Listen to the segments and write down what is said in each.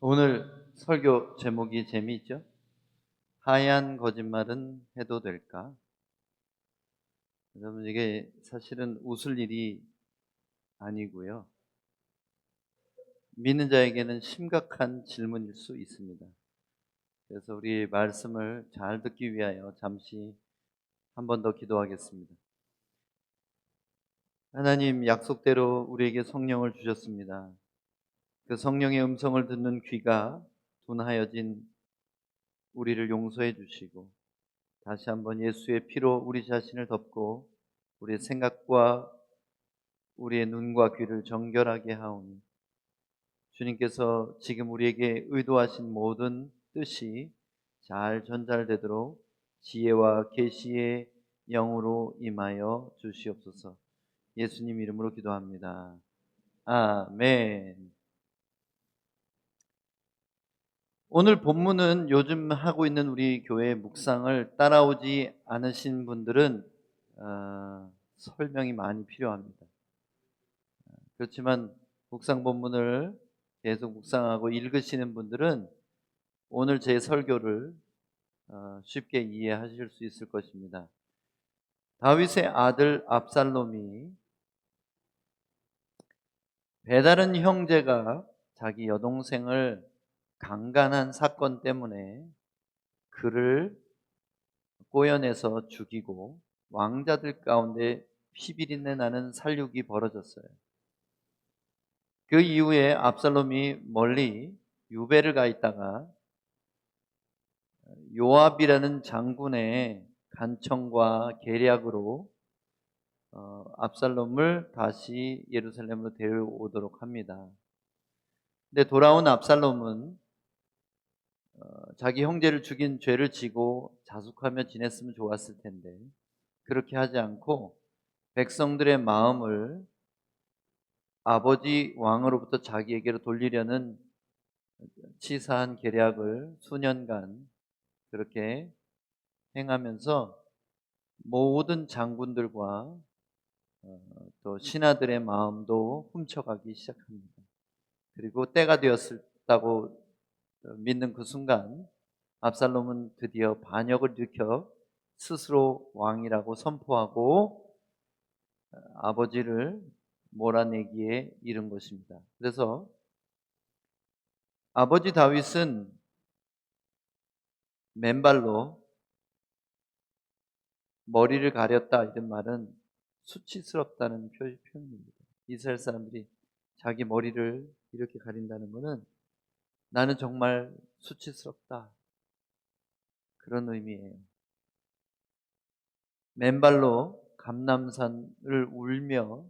오늘 설교 제목이 재미있죠? 하얀 거짓말은 해도 될까? 여러분, 이게 사실은 웃을 일이 아니고요. 믿는 자에게는 심각한 질문일 수 있습니다. 그래서 우리 말씀을 잘 듣기 위하여 잠시 한 번 더 기도하겠습니다. 하나님, 약속대로 우리에게 성령을 주셨습니다. 그 성령의 음성을 듣는 귀가 둔하여진 우리를 용서해 주시고, 다시 한번 예수의 피로 우리 자신을 덮고 우리의 생각과 우리의 눈과 귀를 정결하게 하오니, 주님께서 지금 우리에게 의도하신 모든 뜻이 잘 전달되도록 지혜와 계시의 영으로 임하여 주시옵소서. 예수님 이름으로 기도합니다. 아멘. 오늘 본문은 요즘 하고 있는 우리 교회 묵상을 따라오지 않으신 분들은 설명이 많이 필요합니다. 그렇지만 묵상 본문을 계속 묵상하고 읽으시는 분들은 오늘 제 설교를 쉽게 이해하실 수 있을 것입니다. 다윗의 아들 압살롬이 배다른 형제가 자기 여동생을 강간한 사건 때문에 그를 꼬여내서 죽이고 왕자들 가운데 피비린내 나는 살육이 벌어졌어요. 그 이후에 압살롬이 멀리 유배를 가 있다가 요압이라는 장군의 간청과 계략으로 압살롬을 다시 예루살렘으로 데려오도록 합니다. 근데 돌아온 압살롬은 자기 형제를 죽인 죄를 지고 자숙하며 지냈으면 좋았을 텐데 그렇게 하지 않고 백성들의 마음을 아버지 왕으로부터 자기에게로 돌리려는 치사한 계략을 수년간 그렇게 행하면서 모든 장군들과 또 신하들의 마음도 훔쳐가기 시작합니다. 그리고 때가 되었다고 믿는 그 순간 압살롬은 드디어 반역을 일으켜 스스로 왕이라고 선포하고 아버지를 몰아내기에 이른 것입니다. 그래서 아버지 다윗은 맨발로 머리를 가렸다, 이런 말은 수치스럽다는 표현입니다. 이스라엘 사람들이 자기 머리를 이렇게 가린다는 것은 나는 정말 수치스럽다, 그런 의미예요. 맨발로 감람산을 울며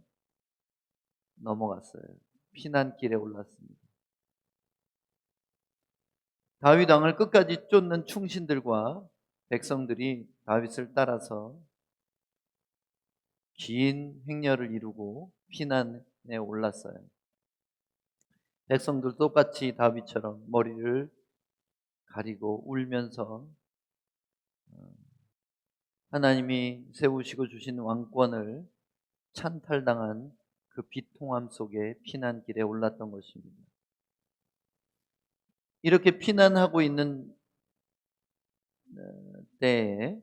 넘어갔어요. 피난길에 올랐습니다. 다윗 왕을 끝까지 쫓는 충신들과 백성들이 다윗을 따라서 긴 행렬을 이루고 피난에 올랐어요. 백성들 똑같이 다윗처럼 머리를 가리고 울면서 하나님이 세우시고 주신 왕권을 찬탈당한 그 비통함 속에 피난길에 올랐던 것입니다. 이렇게 피난하고 있는 때에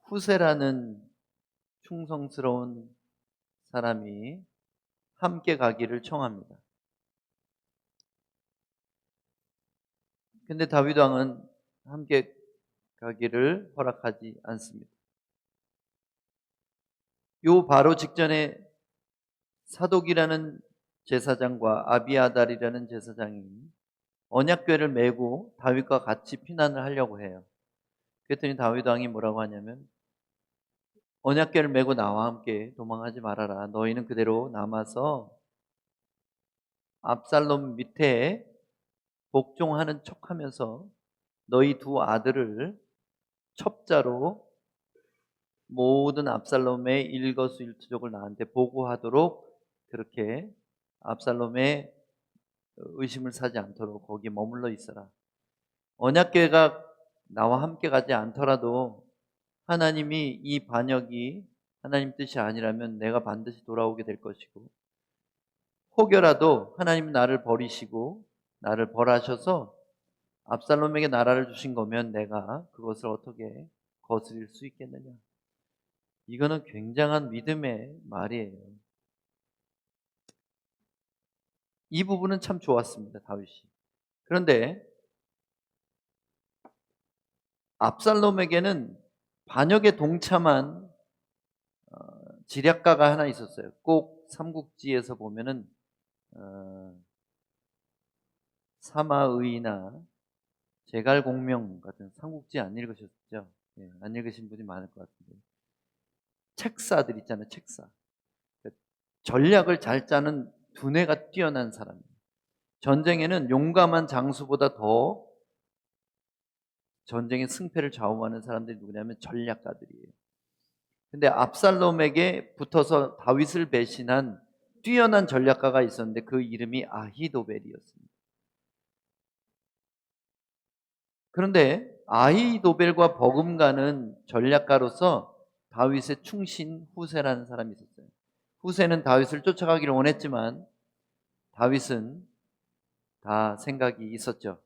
후세라는 충성스러운 사람이 함께 가기를 청합니다. 근데 다윗 왕은 함께 가기를 허락하지 않습니다. 요 바로 직전에 사독이라는 제사장과 아비아달이라는 제사장이 언약궤를 메고 다윗과 같이 피난을 하려고 해요. 그랬더니 다윗 왕이 뭐라고 하냐면, 언약궤를 메고 나와 함께 도망하지 말아라. 너희는 그대로 남아서 압살롬 밑에 복종하는 척하면서 너희 두 아들을 첩자로 모든 압살롬의 일거수일투족을 나한테 보고하도록, 그렇게 압살롬의 의심을 사지 않도록 거기 머물러 있어라. 언약궤가 나와 함께 가지 않더라도 하나님이 이 반역이 하나님 뜻이 아니라면 내가 반드시 돌아오게 될 것이고, 혹여라도 하나님 나를 버리시고 나를 벌하셔서 압살롬에게 나라를 주신 거면 내가 그것을 어떻게 거스릴 수 있겠느냐. 이거는 굉장한 믿음의 말이에요. 이 부분은 참 좋았습니다, 다윗이. 그런데 압살롬에게는 반역에 동참한 지략가가 하나 있었어요. 꼭 삼국지에서 보면은 사마의나 제갈공명 같은, 삼국지 안 읽으셨죠? 예, 안 읽으신 분이 많을 것 같은데, 책사들 있잖아요. 책사. 전략을 잘 짜는 두뇌가 뛰어난 사람이에요. 전쟁에는 용감한 장수보다 더 전쟁의 승패를 좌우하는 사람들이 누구냐면 전략가들이에요. 근데 압살롬에게 붙어서 다윗을 배신한 뛰어난 전략가가 있었는데 그 이름이 아히도벨이었습니다. 그런데 아히도벨과 버금가는 전략가로서 다윗의 충신 후세라는 사람이 있었어요. 후세는 다윗을 쫓아가기를 원했지만 다윗은 다 생각이 있었죠.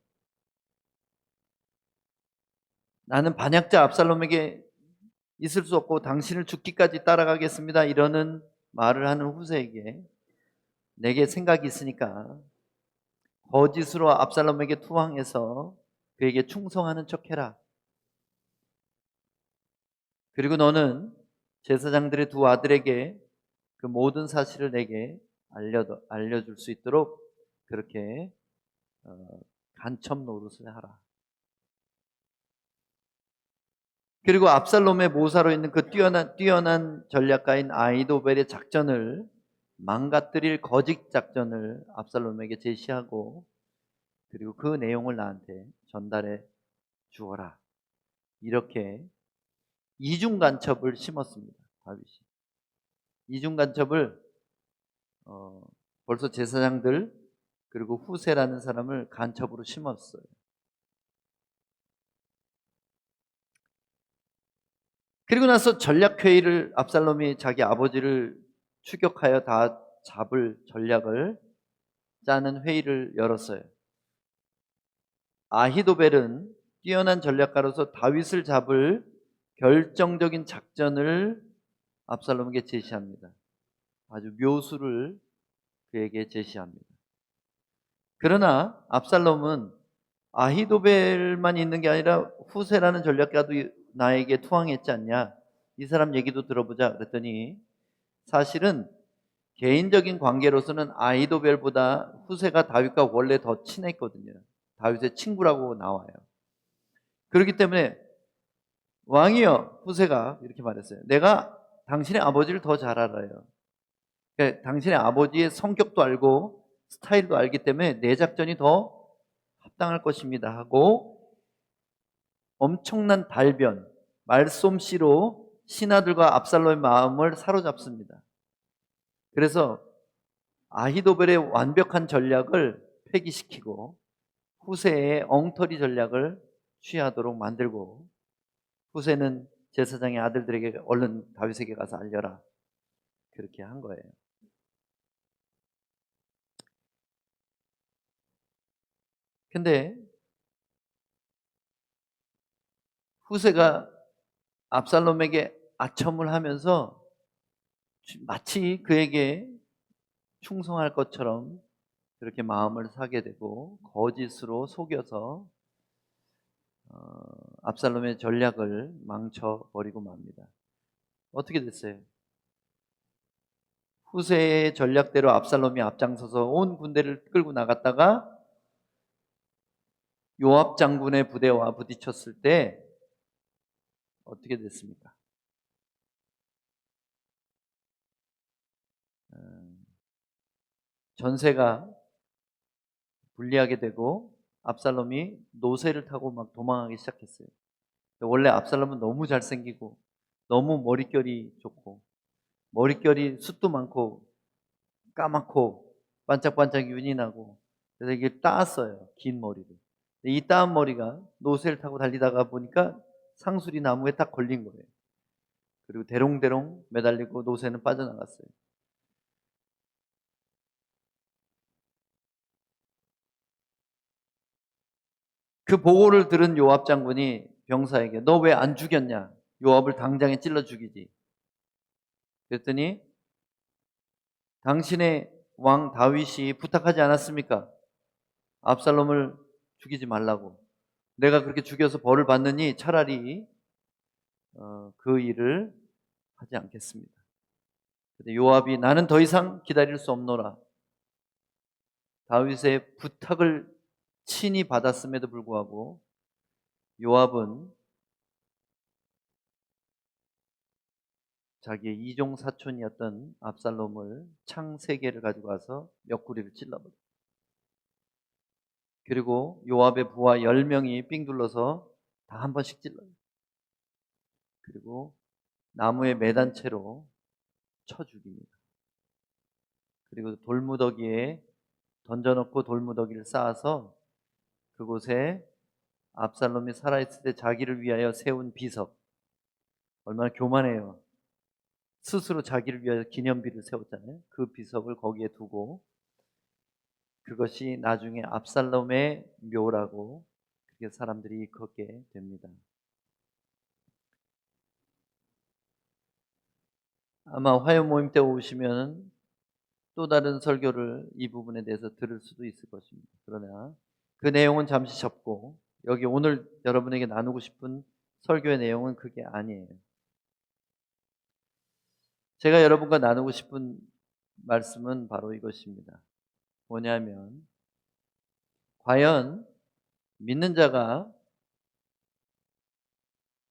나는 반역자 압살롬에게 있을 수 없고 당신을 죽기까지 따라가겠습니다. 이러는 말을 하는 후세에게 내게 생각이 있으니까 거짓으로 압살롬에게 투항해서 그에게 충성하는 척해라. 그리고 너는 제사장들의 두 아들에게 그 모든 사실을 내게 알려줄 수 있도록 그렇게 간첩 노릇을 하라. 그리고 압살롬의 모사로 있는 그 뛰어난 전략가인 아히도벨의 작전을 망가뜨릴 거짓 작전을 압살롬에게 제시하고 그리고 그 내용을 나한테 전달해 주어라. 이렇게 이중 간첩을 심었습니다. 다윗이. 이중 간첩을 벌써 제사장들 그리고 후세라는 사람을 간첩으로 심었어요. 그리고 나서 전략회의를 압살롬이 자기 아버지를 추격하여 다 잡을 전략을 짜는 회의를 열었어요. 아히도벨은 뛰어난 전략가로서 다윗을 잡을 결정적인 작전을 압살롬에게 제시합니다. 아주 묘수를 그에게 제시합니다. 그러나 압살롬은 아히도벨만 있는 게 아니라 후세라는 전략가도 나에게 투항했지 않냐? 이 사람 얘기도 들어보자. 그랬더니 사실은 개인적인 관계로서는 아히도벨보다 후세가 다윗과 원래 더 친했거든요. 다윗의 친구라고 나와요. 그렇기 때문에 왕이여, 후세가 이렇게 말했어요. 내가 당신의 아버지를 더 잘 알아요. 그러니까 당신의 아버지의 성격도 알고 스타일도 알기 때문에 내 작전이 더 합당할 것입니다 하고 엄청난 달변, 말솜씨로 신하들과 압살롬의 마음을 사로잡습니다. 그래서 아히도벨의 완벽한 전략을 폐기시키고 후세의 엉터리 전략을 취하도록 만들고 후세는 제사장의 아들들에게 얼른 다윗에게 가서 알려라. 그렇게 한 거예요. 근데 후세가 압살롬에게 아첨을 하면서 마치 그에게 충성할 것처럼 그렇게 마음을 사게 되고 거짓으로 속여서 압살롬의 전략을 망쳐버리고 맙니다. 어떻게 됐어요? 후세의 전략대로 압살롬이 앞장서서 온 군대를 끌고 나갔다가 요압 장군의 부대와 부딪혔을 때 어떻게 됐습니까? 전세가 불리하게 되고 압살롬이 노새를 타고 막 도망하기 시작했어요. 원래 압살롬은 너무 잘생기고 너무 머릿결이 좋고 머릿결이 숱도 많고 까맣고 반짝반짝 윤이 나고 그래서 이게 따았어요. 긴 머리를. 이 따은 머리가 노새를 타고 달리다가 보니까 상수리 나무에 딱 걸린 거예요. 그리고 대롱대롱 매달리고 노새는 빠져나갔어요. 그 보고를 들은 요압 장군이 병사에게 너 왜 안 죽였냐? 요압을 당장에 찔러 죽이지. 그랬더니 당신의 왕 다윗이 부탁하지 않았습니까? 압살롬을 죽이지 말라고. 내가 그렇게 죽여서 벌을 받느니 차라리 그 일을 하지 않겠습니다. 근데 요압이 나는 더 이상 기다릴 수 없노라. 다윗의 부탁을 친히 받았음에도 불구하고 요압은 자기의 이종 사촌이었던 압살롬을 창 3개를 가지고 와서 옆구리를 찔러버렸어요. 그리고 요압의 부하 10명이 삥 둘러서 다 한 번씩 찔러요. 그리고 나무에 매단 채로 쳐 죽입니다. 그리고 돌무더기에 던져놓고 돌무더기를 쌓아서 그곳에 압살롬이 살아있을 때 자기를 위하여 세운 비석, 얼마나 교만해요. 스스로 자기를 위하여 기념비를 세웠잖아요. 그 비석을 거기에 두고 그것이 나중에 압살롬의 묘라고 그게 사람들이 걷게 됩니다. 아마 화요 모임 때 오시면 또 다른 설교를 이 부분에 대해서 들을 수도 있을 것입니다. 그러나 그 내용은 잠시 접고 여기 오늘 여러분에게 나누고 싶은 설교의 내용은 그게 아니에요. 제가 여러분과 나누고 싶은 말씀은 바로 이것입니다. 뭐냐면 과연 믿는 자가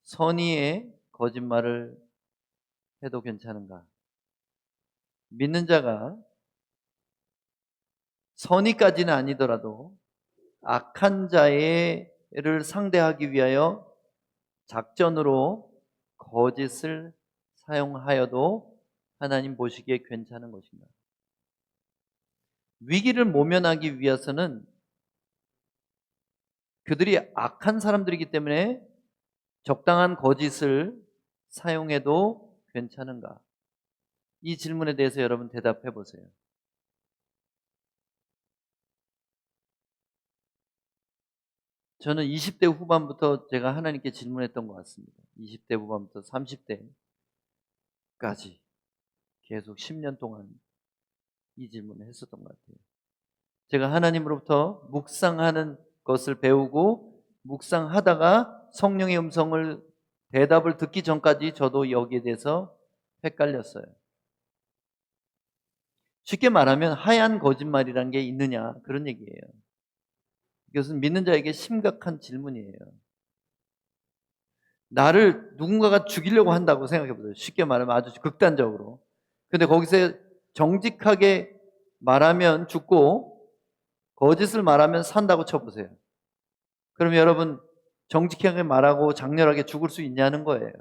선의의 거짓말을 해도 괜찮은가? 믿는 자가 선의까지는 아니더라도 악한 자를 상대하기 위하여 작전으로 거짓을 사용하여도 하나님 보시기에 괜찮은 것인가? 위기를 모면하기 위해서는 그들이 악한 사람들이기 때문에 적당한 거짓을 사용해도 괜찮은가? 이 질문에 대해서 여러분 대답해 보세요. 저는 20대 후반부터 제가 하나님께 질문했던 것 같습니다. 20대 후반부터 30대까지 계속 10년 동안 이 질문을 했었던 것 같아요. 제가 하나님으로부터 묵상하는 것을 배우고 묵상하다가 성령의 음성을 대답을 듣기 전까지 저도 여기에 대해서 헷갈렸어요. 쉽게 말하면 하얀 거짓말이란 게 있느냐 그런 얘기예요. 이것은 믿는 자에게 심각한 질문이에요. 나를 누군가가 죽이려고 한다고 생각해 보세요. 쉽게 말하면 아주 극단적으로. 근데 거기서 정직하게 말하면 죽고 거짓을 말하면 산다고 쳐보세요. 그럼 여러분 정직하게 말하고 장렬하게 죽을 수 있냐는 거예요.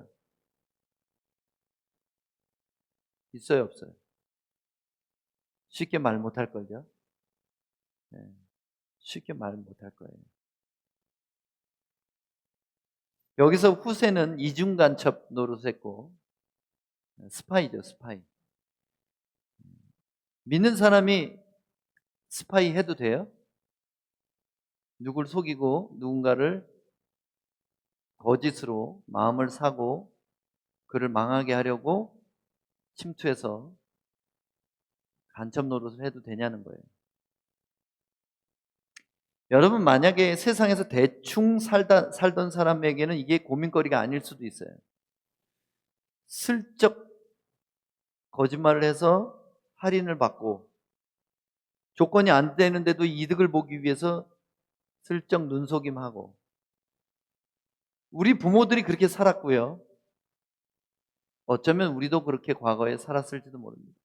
있어요, 없어요? 쉽게 말 못할걸요? 네, 쉽게 말 못할 거예요. 여기서 후세는 이중간첩 노릇했고 스파이죠, 스파이. 믿는 사람이 스파이 해도 돼요? 누굴 속이고 누군가를 거짓으로 마음을 사고 그를 망하게 하려고 침투해서 간첩 노릇을 해도 되냐는 거예요. 여러분 만약에 세상에서 대충 살던 사람에게는 이게 고민거리가 아닐 수도 있어요. 슬쩍 거짓말을 해서 할인을 받고 조건이 안 되는데도 이득을 보기 위해서 슬쩍 눈속임하고 우리 부모들이 그렇게 살았고요. 어쩌면 우리도 그렇게 과거에 살았을지도 모릅니다.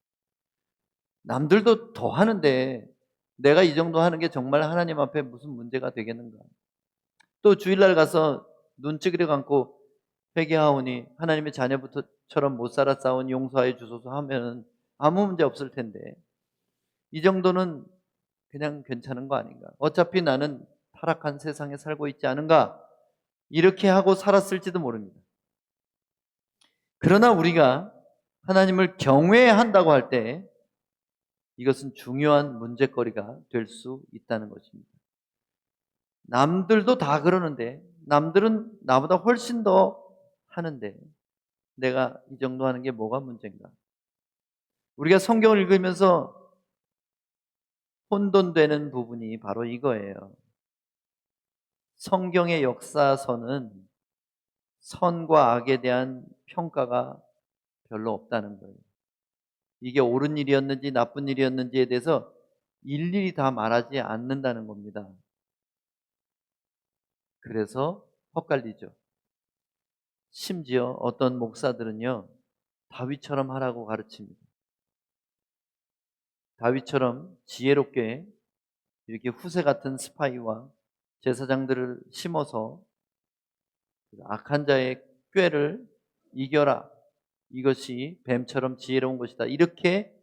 남들도 더 하는데 내가 이 정도 하는 게 정말 하나님 앞에 무슨 문제가 되겠는가? 또 주일날 가서 눈 찌그려 감고 회개하오니 하나님의 자녀부터처럼 못 살았사오니 용서하여 주소서 하면 아무 문제 없을 텐데 이 정도는 그냥 괜찮은 거 아닌가? 어차피 나는 타락한 세상에 살고 있지 않은가? 이렇게 하고 살았을지도 모릅니다. 그러나 우리가 하나님을 경외한다고 할 때 이것은 중요한 문제거리가 될 수 있다는 것입니다. 남들도 다 그러는데, 남들은 나보다 훨씬 더 하는데 내가 이 정도 하는 게 뭐가 문제인가? 우리가 성경을 읽으면서 혼돈되는 부분이 바로 이거예요. 성경의 역사서는 선과 악에 대한 평가가 별로 없다는 거예요. 이게 옳은 일이었는지 나쁜 일이었는지에 대해서 일일이 다 말하지 않는다는 겁니다. 그래서 헛갈리죠. 심지어 어떤 목사들은요, 다윗처럼 하라고 가르칩니다. 다윗처럼 지혜롭게 이렇게 후세 같은 스파이와 제사장들을 심어서 악한 자의 꾀를 이겨라. 이것이 뱀처럼 지혜로운 것이다. 이렇게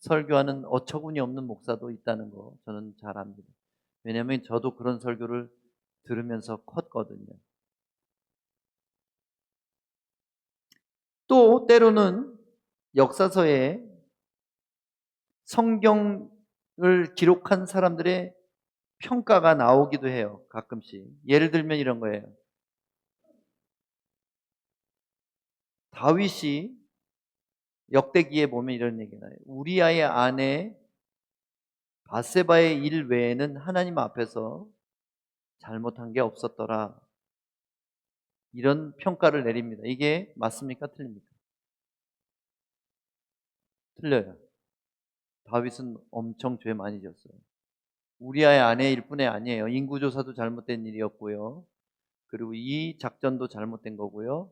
설교하는 어처구니 없는 목사도 있다는 거 저는 잘 압니다. 왜냐하면 저도 그런 설교를 들으면서 컸거든요. 또 때로는 역사서에 성경을 기록한 사람들의 평가가 나오기도 해요. 가끔씩. 예를 들면 이런 거예요. 다윗이 역대기에 보면 이런 얘기가 나요. 우리아의 아내 바세바의 일 외에는 하나님 앞에서 잘못한 게 없었더라. 이런 평가를 내립니다. 이게 맞습니까? 틀립니까? 틀려요. 다윗은 엄청 죄 많이 지었어요. 우리아의 아내일 뿐이 아니에요. 인구조사도 잘못된 일이었고요. 그리고 이 작전도 잘못된 거고요.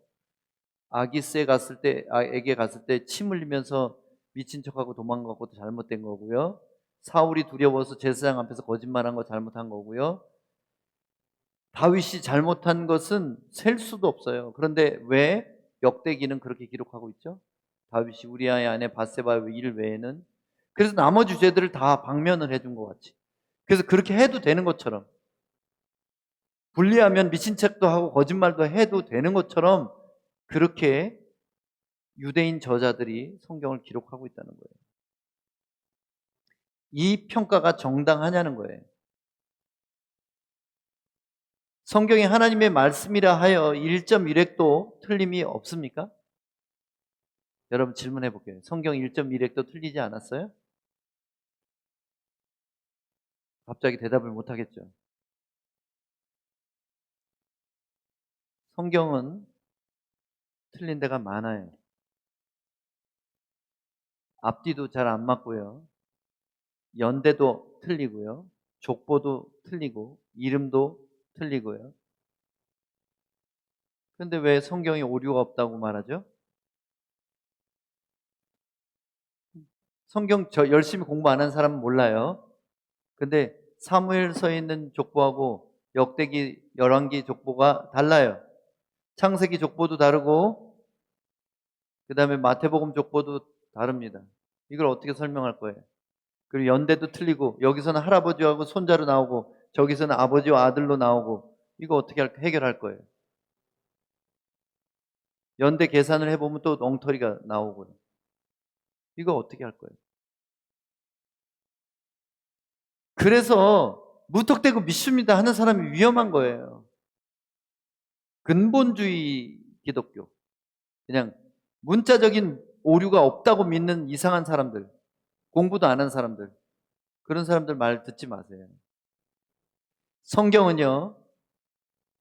아기스에 갔을 때, 에게 갔을 때 침 흘리면서 미친 척하고 도망간 것도 잘못된 거고요. 사울이 두려워서 제사장 앞에서 거짓말한 거 잘못한 거고요. 다윗이 잘못한 것은 셀 수도 없어요. 그런데 왜 역대기는 그렇게 기록하고 있죠? 다윗이 우리아의 아내 바세바의 일 외에는. 그래서 나머지 죄들을 다 방면을 해준 것 같이. 그래서 그렇게 해도 되는 것처럼, 불리하면 미친 척도 하고 거짓말도 해도 되는 것처럼 그렇게 유대인 저자들이 성경을 기록하고 있다는 거예요. 이 평가가 정당하냐는 거예요. 성경이 하나님의 말씀이라 하여 1.1획도 틀림이 없습니까? 여러분 질문해 볼게요. 성경 1.1획도 틀리지 않았어요? 갑자기 대답을 못 하겠죠. 성경은 틀린 데가 많아요. 앞뒤도 잘 안 맞고요. 연대도 틀리고요. 족보도 틀리고 이름도 틀리고요. 그런데 왜 성경이 오류가 없다고 말하죠? 성경 저 열심히 공부 안 한 사람은 몰라요. 근데 사무엘서에 있는 족보하고 역대기 열왕기 족보가 달라요. 창세기 족보도 다르고 그다음에 마태복음 족보도 다릅니다. 이걸 어떻게 설명할 거예요? 그리고 연대도 틀리고 여기서는 할아버지하고 손자로 나오고 저기서는 아버지와 아들로 나오고 이거 어떻게 해결할 거예요? 연대 계산을 해보면 또 엉터리가 나오고요. 이거 어떻게 할 거예요? 그래서 무턱대고 믿습니다 하는 사람이 위험한 거예요. 근본주의 기독교. 그냥 문자적인 오류가 없다고 믿는 이상한 사람들, 공부도 안 한 사람들, 그런 사람들 말 듣지 마세요. 성경은요,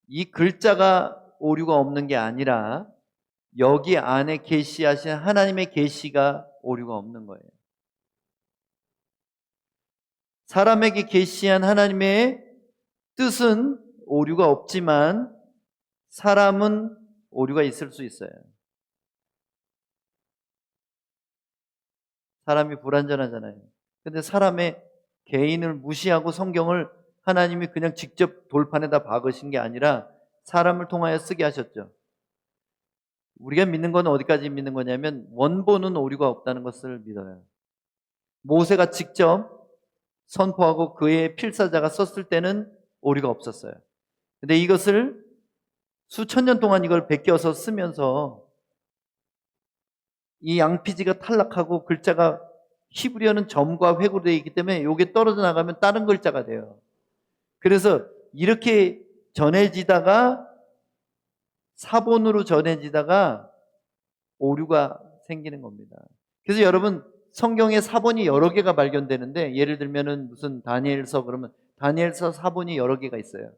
이 글자가 오류가 없는 게 아니라 여기 안에 계시하신 하나님의 계시가 오류가 없는 거예요. 사람에게 계시한 하나님의 뜻은 오류가 없지만 사람은 오류가 있을 수 있어요. 사람이 불완전하잖아요. 근데 사람의 개인을 무시하고 성경을 하나님이 그냥 직접 돌판에다 박으신 게 아니라 사람을 통하여 쓰게 하셨죠. 우리가 믿는 건 어디까지 믿는 거냐면 원본은 오류가 없다는 것을 믿어요. 모세가 직접 선포하고 그의 필사자가 썼을 때는 오류가 없었어요. 근데 이것을 수천 년 동안 이걸 베껴서 쓰면서 이 양피지가 탈락하고 글자가 히브리어는 점과 획으로 되어 있기 때문에 이게 떨어져 나가면 다른 글자가 돼요. 그래서 이렇게 전해지다가 사본으로 전해지다가 오류가 생기는 겁니다. 그래서 여러분 성경에 사본이 여러 개가 발견되는데 예를 들면은 무슨 다니엘서 그러면 다니엘서 사본이 여러 개가 있어요.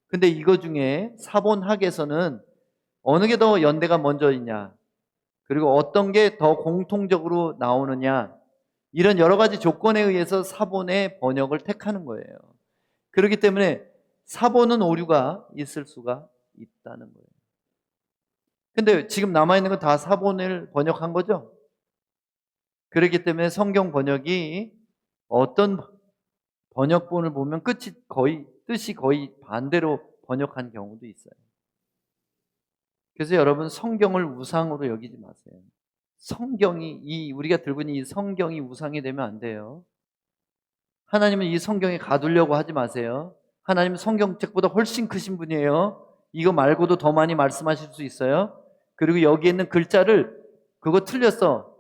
근데 이거 중에 사본학에서는 어느 게 더 연대가 먼저 있냐, 그리고 어떤 게 더 공통적으로 나오느냐, 이런 여러 가지 조건에 의해서 사본의 번역을 택하는 거예요. 그렇기 때문에 사본은 오류가 있을 수가 있다는 거예요. 근데 지금 남아있는 건 다 사본을 번역한 거죠? 그렇기 때문에 성경 번역이 어떤 번역본을 보면 뜻이 거의 반대로 번역한 경우도 있어요. 그래서 여러분 성경을 우상으로 여기지 마세요. 우리가 들고 있는 이 성경이 우상이 되면 안 돼요. 하나님은 이 성경에 가두려고 하지 마세요. 하나님은 성경책보다 훨씬 크신 분이에요. 이거 말고도 더 많이 말씀하실 수 있어요. 그리고 여기에 있는 글자를 그거 틀렸어,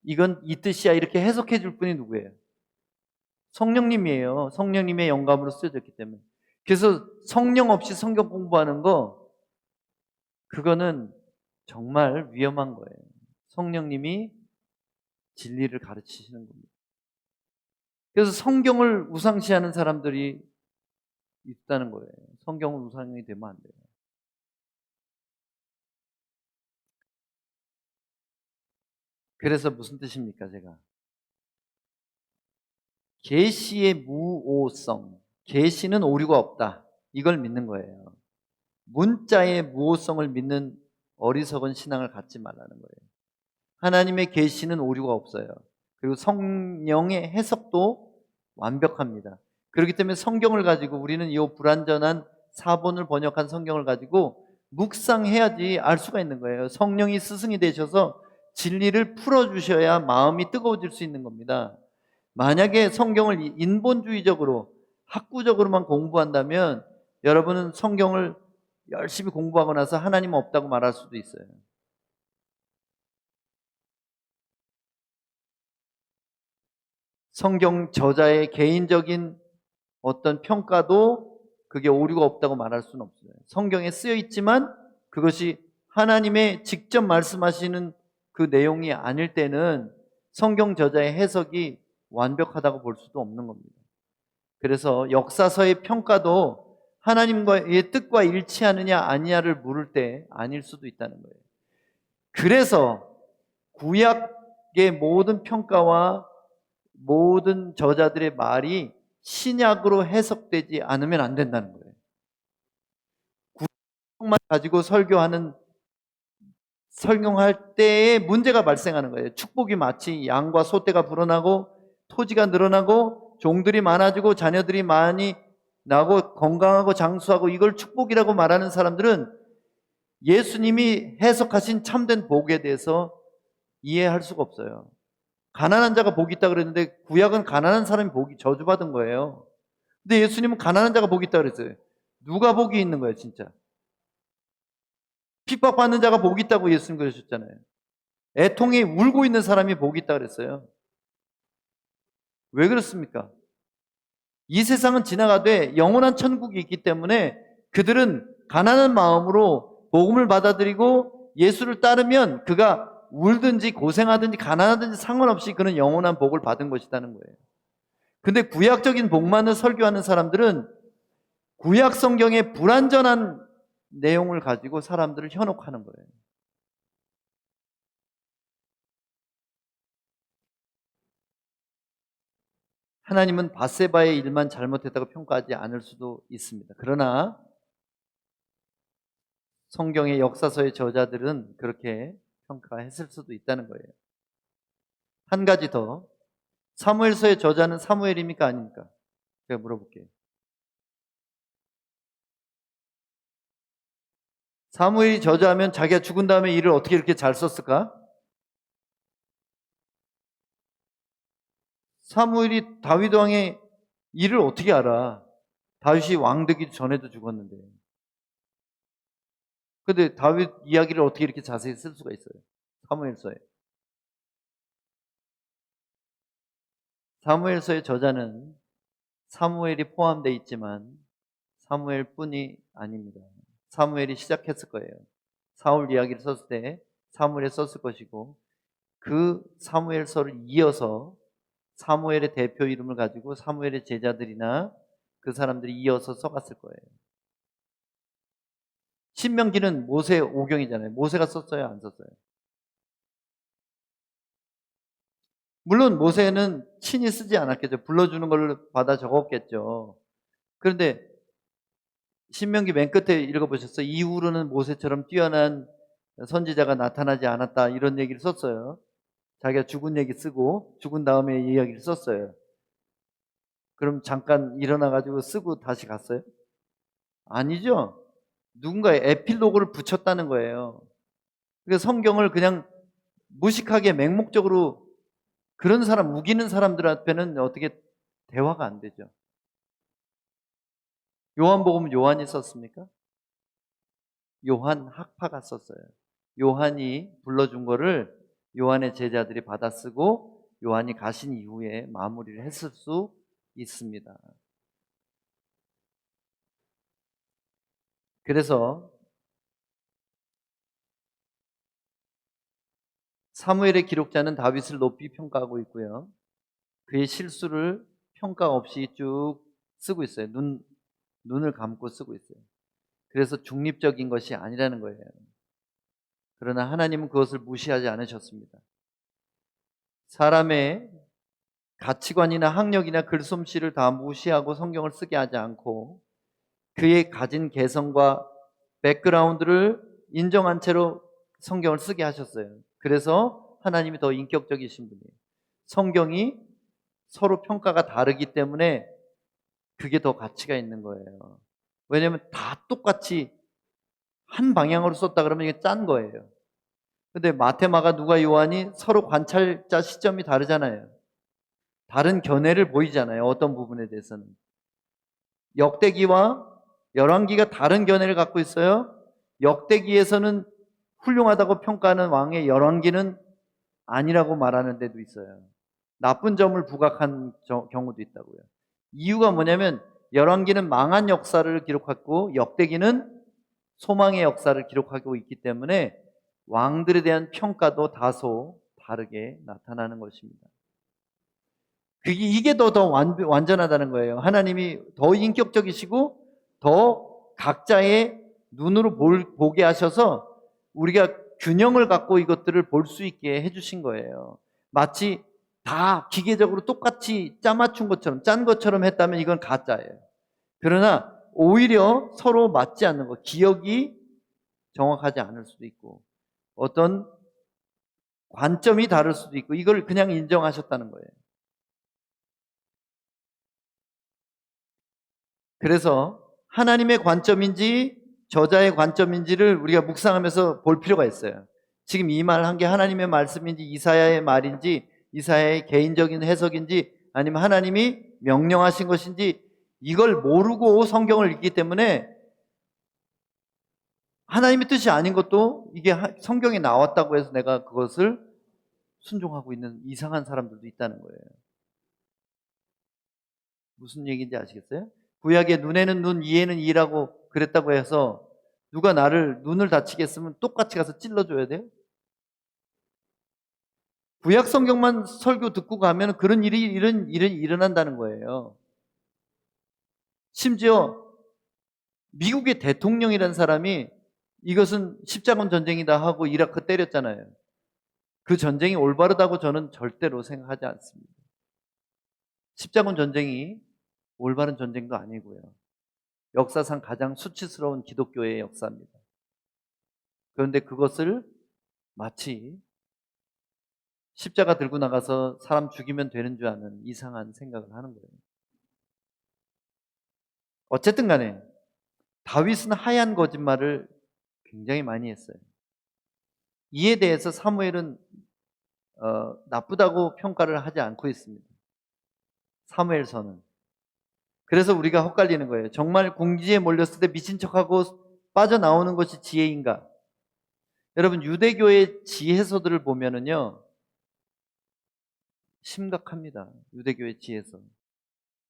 이건 이 뜻이야, 이렇게 해석해 줄 분이 누구예요? 성령님이에요. 성령님의 영감으로 쓰여졌기 때문에. 그래서 성령 없이 성경 공부하는 거, 그거는 정말 위험한 거예요. 성령님이 진리를 가르치시는 겁니다. 그래서 성경을 우상시하는 사람들이 있다는 거예요. 성경은 우상이 되면 안 돼요. 그래서 무슨 뜻입니까, 제가? 계시의 무오성, 계시는 오류가 없다, 이걸 믿는 거예요. 문자의 무오성을 믿는 어리석은 신앙을 갖지 말라는 거예요. 하나님의 계시는 오류가 없어요. 그리고 성령의 해석도 완벽합니다. 그렇기 때문에 성경을 가지고 우리는 이 불완전한 사본을 번역한 성경을 가지고 묵상해야지 알 수가 있는 거예요. 성령이 스승이 되셔서 진리를 풀어주셔야 마음이 뜨거워질 수 있는 겁니다. 만약에 성경을 인본주의적으로 학구적으로만 공부한다면 여러분은 성경을 열심히 공부하고 나서 하나님은 없다고 말할 수도 있어요. 성경 저자의 개인적인 어떤 평가도 그게 오류가 없다고 말할 수는 없어요. 성경에 쓰여 있지만 그것이 하나님의 직접 말씀하시는 그 내용이 아닐 때는 성경 저자의 해석이 완벽하다고 볼 수도 없는 겁니다. 그래서 역사서의 평가도 하나님과의 뜻과 일치하느냐 아니냐를 물을 때 아닐 수도 있다는 거예요. 그래서 구약의 모든 평가와 모든 저자들의 말이 신약으로 해석되지 않으면 안 된다는 거예요. 구약만 가지고 설교할 때에 문제가 발생하는 거예요. 축복이 마치 양과 소떼가 불어나고 토지가 늘어나고 종들이 많아지고 자녀들이 많이 나고 건강하고 장수하고 이걸 축복이라고 말하는 사람들은 예수님이 해석하신 참된 복에 대해서 이해할 수가 없어요. 가난한 자가 복이 있다 그랬는데 구약은 가난한 사람이 복이 저주받은 거예요. 근데 예수님은 가난한 자가 복이 있다 그랬어요. 누가 복이 있는 거예요, 진짜? 핍박받는 자가 복이 있다고 예수님 그러셨잖아요. 애통이 울고 있는 사람이 복이 있다 그랬어요. 왜 그렇습니까? 이 세상은 지나가되 영원한 천국이 있기 때문에 그들은 가난한 마음으로 복음을 받아들이고 예수를 따르면 그가 울든지 고생하든지 가난하든지 상관없이 그는 영원한 복을 받은 것이라는 거예요. 근데 구약적인 복만을 설교하는 사람들은 구약 성경의 불완전한 내용을 가지고 사람들을 현혹하는 거예요. 하나님은 밧세바의 일만 잘못했다고 평가하지 않을 수도 있습니다. 그러나 성경의 역사서의 저자들은 그렇게 평가했을 수도 있다는 거예요. 한 가지 더, 사무엘서의 저자는 사무엘입니까 아닙니까? 제가 물어볼게요. 사무엘이 저자하면 자기가 죽은 다음에 일을 어떻게 이렇게 잘 썼을까? 사무엘이 다윗 왕의 일을 어떻게 알아? 다윗이 왕 되기 전에도 죽었는데. 근데 다윗 이야기를 어떻게 이렇게 자세히 쓸 수가 있어요? 사무엘서에. 사무엘서의 저자는 사무엘이 포함되어 있지만 사무엘뿐이 아닙니다. 사무엘이 시작했을 거예요. 사울 이야기를 썼을 때 사무엘에 썼을 것이고, 그 사무엘서를 이어서 사무엘의 대표 이름을 가지고 사무엘의 제자들이나 그 사람들이 이어서 써갔을 거예요. 신명기는 모세 오경이잖아요. 모세가 썼어요, 안 썼어요? 물론 모세는 친히 쓰지 않았겠죠. 불러주는 걸 받아 적었겠죠. 그런데 신명기 맨 끝에 읽어보셨어요? 이후로는 모세처럼 뛰어난 선지자가 나타나지 않았다, 이런 얘기를 썼어요. 자기가 죽은 얘기 쓰고 죽은 다음에 이야기를 썼어요. 그럼 잠깐 일어나가지고 쓰고 다시 갔어요? 아니죠. 누군가의 에필로그를 붙였다는 거예요. 그러니까 성경을 그냥 무식하게 맹목적으로, 그런 사람, 우기는 사람들 앞에는 어떻게 대화가 안 되죠. 요한복음은 요한이 썼습니까? 요한 학파가 썼어요. 요한이 불러준 거를 요한의 제자들이 받아 쓰고 요한이 가신 이후에 마무리를 했을 수 있습니다. 그래서 사무엘의 기록자는 다윗을 높이 평가하고 있고요. 그의 실수를 평가 없이 쭉 쓰고 있어요. 눈을 감고 쓰고 있어요. 그래서 중립적인 것이 아니라는 거예요. 그러나 하나님은 그것을 무시하지 않으셨습니다. 사람의 가치관이나 학력이나 글솜씨를 다 무시하고 성경을 쓰게 하지 않고 그의 가진 개성과 백그라운드를 인정한 채로 성경을 쓰게 하셨어요. 그래서 하나님이 더 인격적이신 분이에요. 성경이 서로 평가가 다르기 때문에 그게 더 가치가 있는 거예요. 왜냐하면 다 똑같이 한 방향으로 썼다 그러면 이게 짠 거예요. 근데 마태, 마가, 누가, 요한이 서로 관찰자 시점이 다르잖아요. 다른 견해를 보이잖아요. 어떤 부분에 대해서는. 역대기와 열왕기가 다른 견해를 갖고 있어요. 역대기에서는 훌륭하다고 평가하는 왕의 열왕기는 아니라고 말하는 데도 있어요. 나쁜 점을 부각한 경우도 있다고요. 이유가 뭐냐면 열왕기는 망한 역사를 기록하고 역대기는 소망의 역사를 기록하고 있기 때문에 왕들에 대한 평가도 다소 다르게 나타나는 것입니다. 이게 더 완전하다는 거예요. 하나님이 더 인격적이시고 더 각자의 눈으로 보게 하셔서 우리가 균형을 갖고 이것들을 볼 수 있게 해주신 거예요. 마치 다 기계적으로 똑같이 짜맞춘 것처럼, 짠 것처럼 했다면 이건 가짜예요. 그러나 오히려 서로 맞지 않는 것, 기억이 정확하지 않을 수도 있고 어떤 관점이 다를 수도 있고 이걸 그냥 인정하셨다는 거예요. 그래서 하나님의 관점인지 저자의 관점인지를 우리가 묵상하면서 볼 필요가 있어요. 지금 이 말 한 게 하나님의 말씀인지 이사야의 말인지 이사야의 개인적인 해석인지 아니면 하나님이 명령하신 것인지 이걸 모르고 성경을 읽기 때문에 하나님의 뜻이 아닌 것도 이게 성경에 나왔다고 해서 내가 그것을 순종하고 있는 이상한 사람들도 있다는 거예요. 무슨 얘기인지 아시겠어요? 구약에 눈에는 눈, 이에는 이라고 그랬다고 해서 누가 나를 눈을 다치게 했으면 똑같이 가서 찔러줘야 돼요? 구약 성경만 설교 듣고 가면 그런 일이 일어난다는 거예요. 심지어 미국의 대통령이라는 사람이 이것은 십자군 전쟁이다 하고 이라크 때렸잖아요. 그 전쟁이 올바르다고 저는 절대로 생각하지 않습니다. 십자군 전쟁이 올바른 전쟁도 아니고요. 역사상 가장 수치스러운 기독교의 역사입니다. 그런데 그것을 마치 십자가 들고 나가서 사람 죽이면 되는 줄 아는 이상한 생각을 하는 거예요. 어쨌든 간에 다윗은 하얀 거짓말을 굉장히 많이 했어요. 이에 대해서 사무엘은 나쁘다고 평가를 하지 않고 있습니다. 사무엘서는. 그래서 우리가 헛갈리는 거예요. 정말 궁지에 몰렸을 때 미친 척하고 빠져나오는 것이 지혜인가? 여러분, 유대교의 지혜서들을 보면은요, 심각합니다. 유대교의 지혜서.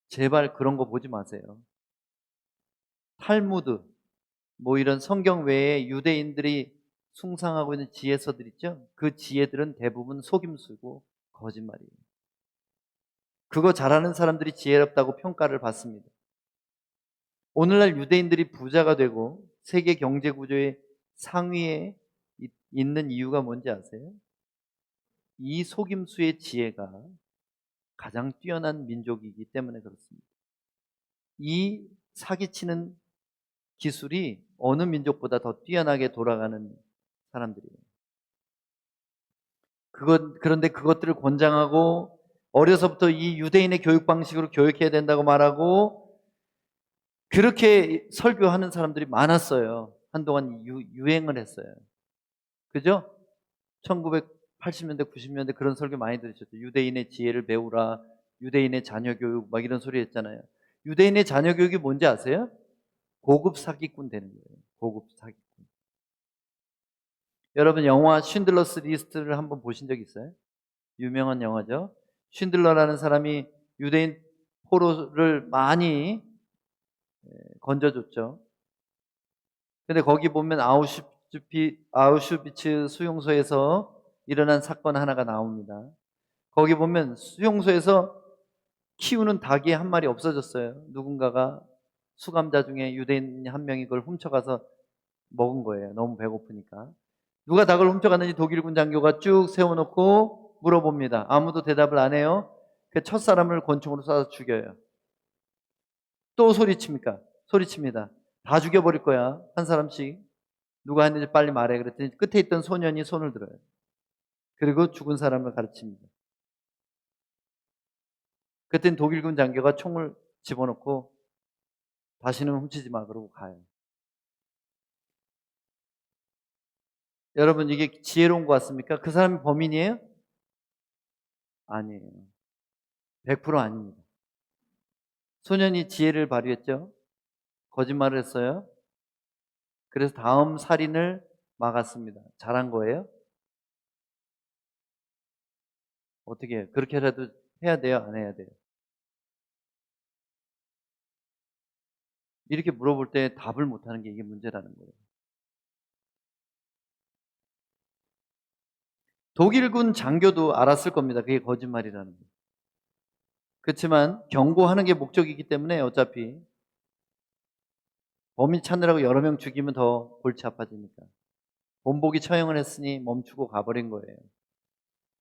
제발 그런 거 보지 마세요. 탈무드, 뭐 이런 성경 외에 유대인들이 숭상하고 있는 지혜서들 있죠? 그 지혜들은 대부분 속임수고 거짓말이에요. 그거 잘하는 사람들이 지혜롭다고 평가를 받습니다. 오늘날 유대인들이 부자가 되고 세계 경제 구조의 상위에 있는 이유가 뭔지 아세요? 이 속임수의 지혜가 가장 뛰어난 민족이기 때문에 그렇습니다. 이 사기치는 기술이 어느 민족보다 더 뛰어나게 돌아가는 사람들이에요. 그런데 그것들을 권장하고 어려서부터 이 유대인의 교육 방식으로 교육해야 된다고 말하고 그렇게 설교하는 사람들이 많았어요. 한동안 유행을 했어요. 그죠? 1980년대, 90년대 그런 설교 많이 들으셨죠. 유대인의 지혜를 배우라, 유대인의 자녀 교육 막 이런 소리 했잖아요. 유대인의 자녀 교육이 뭔지 아세요? 고급 사기꾼 되는 거예요. 고급 사기꾼. 여러분 영화 쉰들러스 리스트를 한번 보신 적 있어요? 유명한 영화죠. 쉰들러라는 사람이 유대인 포로를 많이 건져줬죠. 근데 거기 보면 아우슈비츠 수용소에서 일어난 사건 하나가 나옵니다. 거기 보면 수용소에서 키우는 닭이 한 마리 없어졌어요. 누군가가 수감자 중에 유대인 한 명이 그걸 훔쳐가서 먹은 거예요. 너무 배고프니까. 누가 닭을 훔쳐갔는지 독일군 장교가 쭉 세워놓고 물어봅니다. 아무도 대답을 안 해요. 그 첫 사람을 권총으로 쏴서 죽여요. 또 소리칩니다. 다 죽여버릴 거야. 한 사람씩. 누가 했는지 빨리 말해. 그랬더니 끝에 있던 소년이 손을 들어요. 그리고 죽은 사람을 가르칩니다. 그랬더니 독일군 장교가 총을 집어넣고 다시는 훔치지 마 그러고 가요. 여러분 이게 지혜로운 것 같습니까? 그 사람이 범인이에요? 아니에요. 100% 아닙니다. 소년이 지혜를 발휘했죠. 거짓말을 했어요. 그래서 다음 살인을 막았습니다. 잘한 거예요? 어떻게 해요? 그렇게라도 해야 돼요? 안 해야 돼요? 이렇게 물어볼 때 답을 못하는 게 이게 문제라는 거예요. 독일군 장교도 알았을 겁니다. 그게 거짓말이라는 거. 그렇지만 경고하는 게 목적이기 때문에 어차피 범인 찾느라고 여러 명 죽이면 더 골치 아파지니까. 본보기 처형을 했으니 멈추고 가버린 거예요.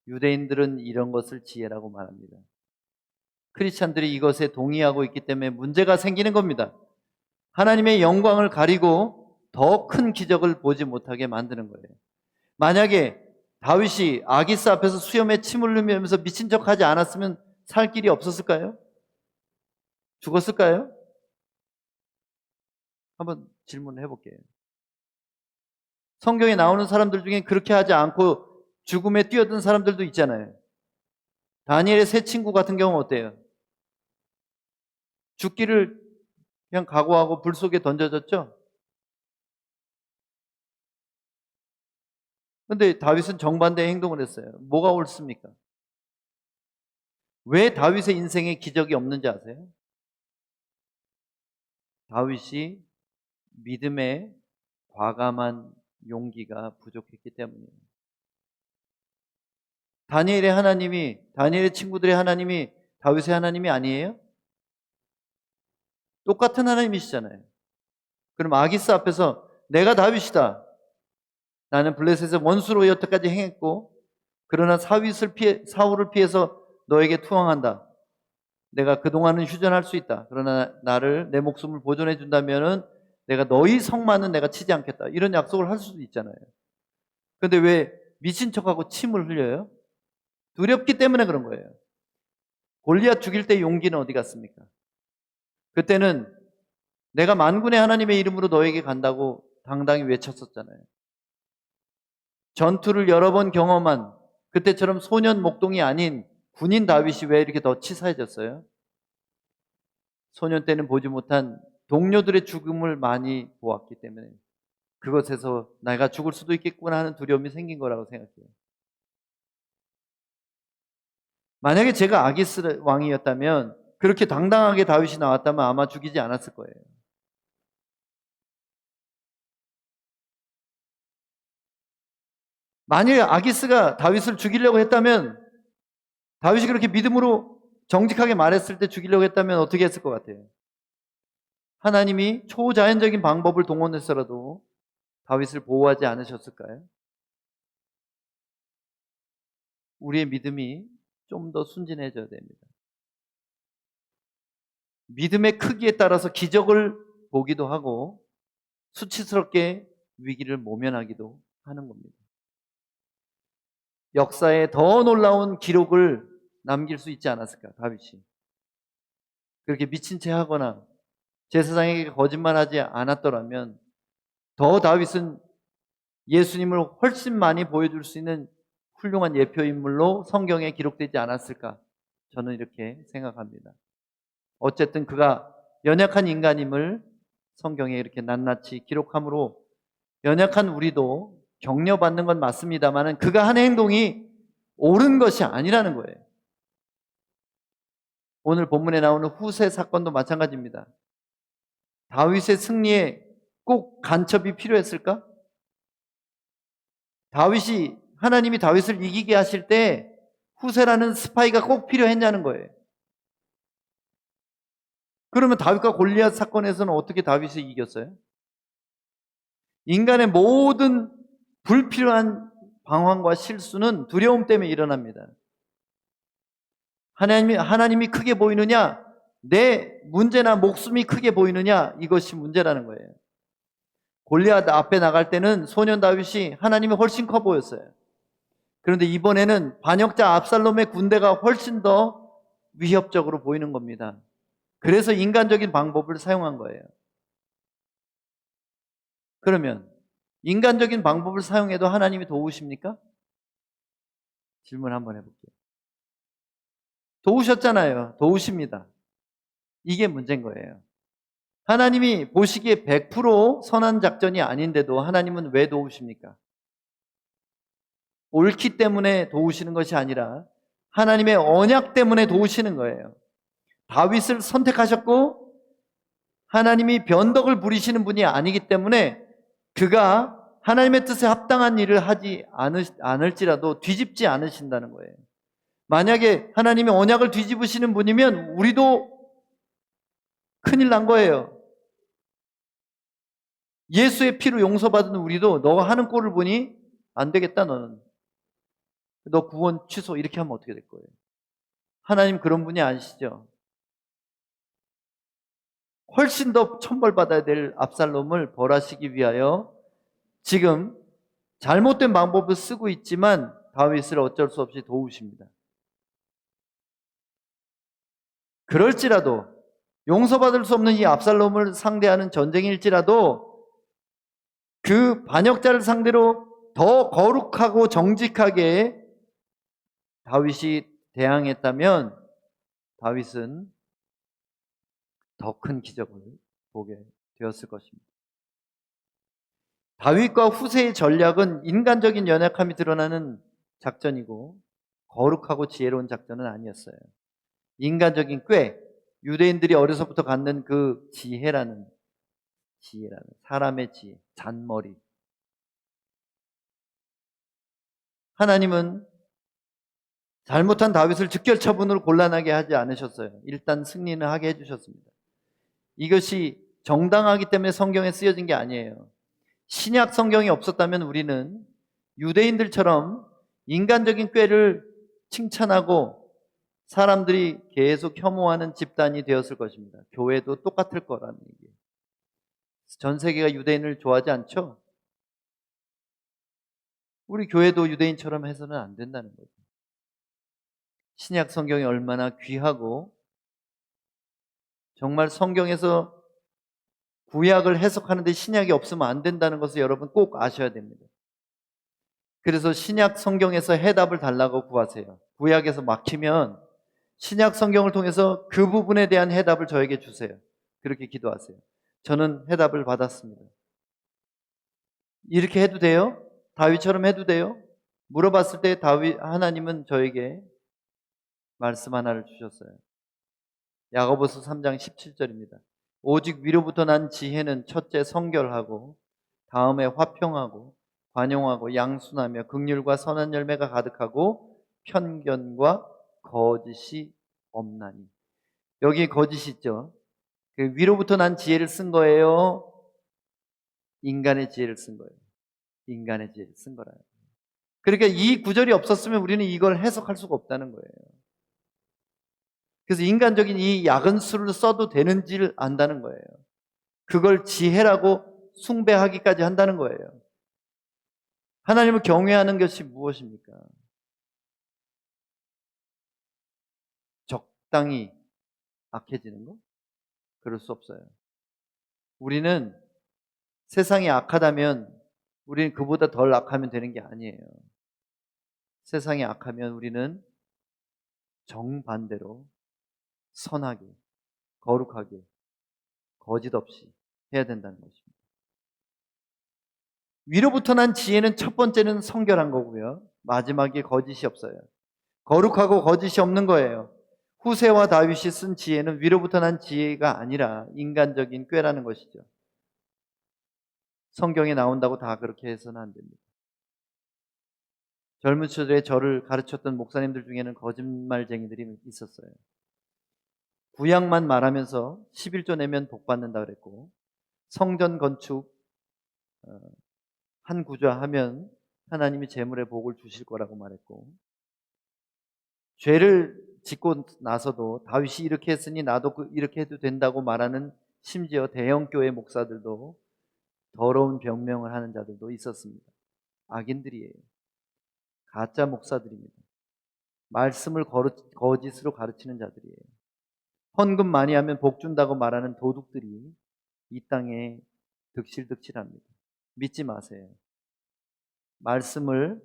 유대인들은 이런 것을 지혜라고 말합니다. 크리스찬들이 이것에 동의하고 있기 때문에 문제가 생기는 겁니다. 하나님의 영광을 가리고 더 큰 기적을 보지 못하게 만드는 거예요. 만약에 다윗이 아기스 앞에서 수염에 침을 흘리면서 미친 척하지 않았으면 살 길이 없었을까요? 죽었을까요? 한번 질문해 볼게요. 성경에 나오는 사람들 중에 그렇게 하지 않고 죽음에 뛰어든 사람들도 있잖아요. 다니엘의 세 친구 같은 경우는 어때요? 죽기를 그냥 각오하고 불 속에 던져졌죠? 근데 다윗은 정반대의 행동을 했어요. 뭐가 옳습니까? 왜 다윗의 인생에 기적이 없는지 아세요? 다윗이 믿음의 과감한 용기가 부족했기 때문이에요. 다니엘의 친구들의 하나님이 다윗의 하나님이 아니에요? 똑같은 하나님이시잖아요. 그럼 아기스 앞에서 내가 다윗이다. 나는 블레셋의 원수로 여태까지 행했고 그러나 사울을 피해서 너에게 투항한다. 내가 그동안은 휴전할 수 있다. 그러나 내 목숨을 보존해 준다면은 내가 너희 성만은 내가 치지 않겠다. 이런 약속을 할 수도 있잖아요. 그런데 왜 미친 척하고 침을 흘려요? 두렵기 때문에 그런 거예요. 골리앗 죽일 때 용기는 어디 갔습니까? 그때는 내가 만군의 하나님의 이름으로 너에게 간다고 당당히 외쳤었잖아요. 전투를 여러 번 경험한 그때처럼 소년 목동이 아닌 군인 다윗이 왜 이렇게 더 치사해졌어요? 소년 때는 보지 못한 동료들의 죽음을 많이 보았기 때문에 그것에서 내가 죽을 수도 있겠구나 하는 두려움이 생긴 거라고 생각해요. 만약에 제가 아기스 왕이었다면 그렇게 당당하게 다윗이 나왔다면 아마 죽이지 않았을 거예요. 만일 아기스가 다윗을 죽이려고 했다면, 다윗이 그렇게 믿음으로 정직하게 말했을 때 죽이려고 했다면 어떻게 했을 것 같아요? 하나님이 초자연적인 방법을 동원해서라도 다윗을 보호하지 않으셨을까요? 우리의 믿음이 좀 더 순진해져야 됩니다. 믿음의 크기에 따라서 기적을 보기도 하고 수치스럽게 위기를 모면하기도 하는 겁니다. 역사에 더 놀라운 기록을 남길 수 있지 않았을까, 다윗이. 그렇게 미친 채 하거나 제사장에게 거짓말하지 않았더라면 더 다윗은 예수님을 훨씬 많이 보여줄 수 있는 훌륭한 예표인물로 성경에 기록되지 않았을까, 저는 이렇게 생각합니다. 어쨌든 그가 연약한 인간임을 성경에 이렇게 낱낱이 기록함으로 연약한 우리도 격려받는 건 맞습니다만 그가 한 행동이 옳은 것이 아니라는 거예요. 오늘 본문에 나오는 후세 사건도 마찬가지입니다. 다윗의 승리에 꼭 간첩이 필요했을까? 하나님이 다윗을 이기게 하실 때 후세라는 스파이가 꼭 필요했냐는 거예요. 그러면 다윗과 골리앗 사건에서는 어떻게 다윗이 이겼어요? 인간의 모든 불필요한 방황과 실수는 두려움 때문에 일어납니다. 하나님이 크게 보이느냐, 내 문제나 목숨이 크게 보이느냐, 이것이 문제라는 거예요. 골리앗 앞에 나갈 때는 소년 다윗이 하나님이 훨씬 커 보였어요. 그런데 이번에는 반역자 압살롬의 군대가 훨씬 더 위협적으로 보이는 겁니다. 그래서 인간적인 방법을 사용한 거예요. 그러면 인간적인 방법을 사용해도 하나님이 도우십니까? 질문 한번 해볼게요. 도우셨잖아요. 도우십니다. 이게 문제인 거예요. 하나님이 보시기에 100% 선한 작전이 아닌데도 하나님은 왜 도우십니까? 옳기 때문에 도우시는 것이 아니라 하나님의 언약 때문에 도우시는 거예요. 다윗을 선택하셨고 하나님이 변덕을 부리시는 분이 아니기 때문에 그가 하나님의 뜻에 합당한 일을 하지 않을지라도 뒤집지 않으신다는 거예요. 만약에 하나님이 언약을 뒤집으시는 분이면 우리도 큰일 난 거예요. 예수의 피로 용서받은 우리도 너가 하는 꼴을 보니 안 되겠다 너는. 너 구원 취소 이렇게 하면 어떻게 될 거예요? 하나님 그런 분이 아니시죠. 훨씬 더 천벌받아야 될 압살롬을 벌하시기 위하여 지금 잘못된 방법을 쓰고 있지만 다윗을 어쩔 수 없이 도우십니다. 그럴지라도 용서받을 수 없는 이 압살롬을 상대하는 전쟁일지라도 그 반역자를 상대로 더 거룩하고 정직하게 다윗이 대항했다면 다윗은 더 큰 기적을 보게 되었을 것입니다. 다윗과 후세의 전략은 인간적인 연약함이 드러나는 작전이고 거룩하고 지혜로운 작전은 아니었어요. 인간적인 유대인들이 어려서부터 갖는 그 지혜라는 사람의 지혜, 잔머리. 하나님은 잘못한 다윗을 즉결 처분으로 곤란하게 하지 않으셨어요. 일단 승리는 하게 해주셨습니다. 이것이 정당하기 때문에 성경에 쓰여진 게 아니에요. 신약 성경이 없었다면 우리는 유대인들처럼 인간적인 꾀를 칭찬하고 사람들이 계속 혐오하는 집단이 되었을 것입니다. 교회도 똑같을 거라는 얘기예요. 전 세계가 유대인을 좋아하지 않죠? 우리 교회도 유대인처럼 해서는 안 된다는 거죠. 신약 성경이 얼마나 귀하고 정말 성경에서 구약을 해석하는데 신약이 없으면 안 된다는 것을 여러분 꼭 아셔야 됩니다. 그래서 신약 성경에서 해답을 달라고 구하세요. 구약에서 막히면 신약 성경을 통해서 그 부분에 대한 해답을 저에게 주세요. 그렇게 기도하세요. 저는 해답을 받았습니다. 이렇게 해도 돼요? 다윗처럼 해도 돼요? 물어봤을 때 하나님은 저에게 말씀 하나를 주셨어요. 야고보서 3장 17절입니다. 오직 위로부터 난 지혜는 첫째 성결하고 다음에 화평하고 관용하고 양순하며 긍휼과 선한 열매가 가득하고 편견과 거짓이 없나니. 여기 거짓이 있죠. 그 위로부터 난 지혜를 쓴 거예요? 인간의 지혜를 쓴 거예요? 인간의 지혜를 쓴 거라요. 그러니까 이 구절이 없었으면 우리는 이걸 해석할 수가 없다는 거예요. 그래서 인간적인 이 약은 수를 써도 되는지를 안다는 거예요. 그걸 지혜라고 숭배하기까지 한다는 거예요. 하나님을 경외하는 것이 무엇입니까? 적당히 악해지는 거? 그럴 수 없어요. 우리는 세상이 악하다면 우리는 그보다 덜 악하면 되는 게 아니에요. 세상이 악하면 우리는 정반대로 선하게, 거룩하게, 거짓 없이 해야 된다는 것입니다. 위로부터 난 지혜는 첫 번째는 성결한 거고요. 마지막에 거짓이 없어요. 거룩하고 거짓이 없는 거예요. 후세와 다윗이 쓴 지혜는 위로부터 난 지혜가 아니라 인간적인 꾀라는 것이죠. 성경에 나온다고 다 그렇게 해서는 안 됩니다. 젊은 시절에 저를 가르쳤던 목사님들 중에는 거짓말쟁이들이 있었어요. 구약만 말하면서 11조 내면 복 받는다 그랬고, 성전 건축 한 구좌 하면 하나님이 재물의 복을 주실 거라고 말했고, 죄를 짓고 나서도 다윗이 이렇게 했으니 나도 이렇게 해도 된다고 말하는 심지어 대형교회 목사들도 더러운 변명을 하는 자들도 있었습니다. 악인들이에요. 가짜 목사들입니다. 말씀을 거짓으로 가르치는 자들이에요. 헌금 많이 하면 복 준다고 말하는 도둑들이 이 땅에 득실득실합니다. 믿지 마세요. 말씀을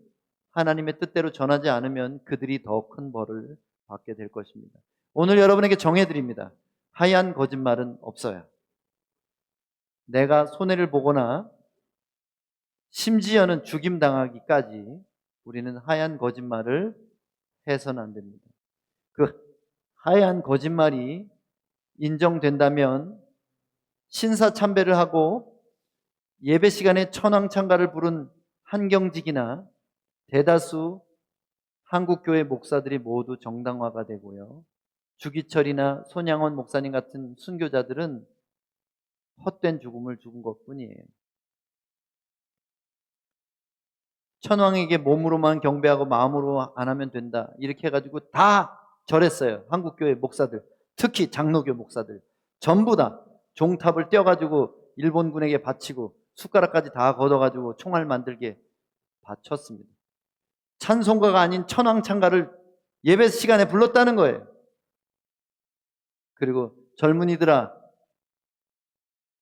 하나님의 뜻대로 전하지 않으면 그들이 더 큰 벌을 받게 될 것입니다. 오늘 여러분에게 정해드립니다. 하얀 거짓말은 없어요. 내가 손해를 보거나 심지어는 죽임당하기까지 우리는 하얀 거짓말을 해서는 안 됩니다. 그 하얀 거짓말이 인정된다면 신사참배를 하고 예배 시간에 천왕창가를 부른 한경직이나 대다수 한국교회 목사들이 모두 정당화가 되고요. 주기철이나 손양원 목사님 같은 순교자들은 헛된 죽음을 죽은 것뿐이에요. 천왕에게 몸으로만 경배하고 마음으로 안 하면 된다. 이렇게 해가지고 다 절했어요. 한국교회 목사들, 특히 장로교 목사들. 전부 다 종탑을 떼어가지고 일본군에게 바치고 숟가락까지 다 걷어가지고 총알 만들게 바쳤습니다. 찬송가가 아닌 천왕창가를 예배 시간에 불렀다는 거예요. 그리고 젊은이들아,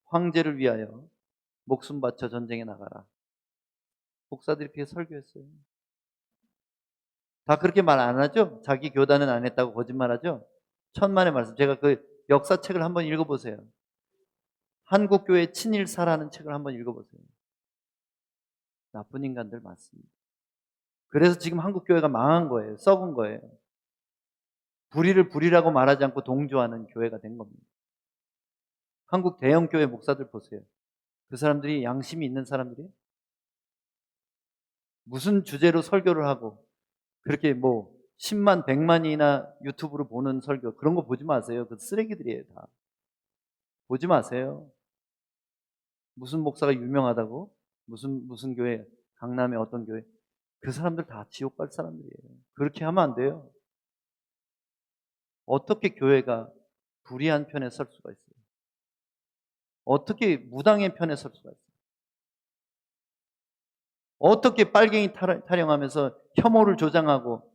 황제를 위하여 목숨 바쳐 전쟁에 나가라. 목사들이 그렇게 설교했어요. 다 그렇게 말 안 하죠? 자기 교단은 안 했다고 거짓말하죠? 천만의 말씀. 제가 그 역사책을 한번 읽어보세요. 한국교회 친일사라는 책을 한번 읽어보세요. 나쁜 인간들 많습니다. 그래서 지금 한국교회가 망한 거예요. 썩은 거예요. 불의를 불의라고 말하지 않고 동조하는 교회가 된 겁니다. 한국 대형교회 목사들 보세요. 그 사람들이 양심이 있는 사람들이에요? 무슨 주제로 설교를 하고 그렇게 뭐 10만, 100만이나 유튜브로 보는 설교 그런 거 보지 마세요. 그 쓰레기들이에요. 다. 보지 마세요. 무슨 목사가 유명하다고? 무슨 교회, 강남의 어떤 교회? 그 사람들 다 지옥 갈 사람들이에요. 그렇게 하면 안 돼요. 어떻게 교회가 불의한 편에 설 수가 있어요? 어떻게 무당의 편에 설 수가 있어요? 어떻게 빨갱이 타령하면서 혐오를 조장하고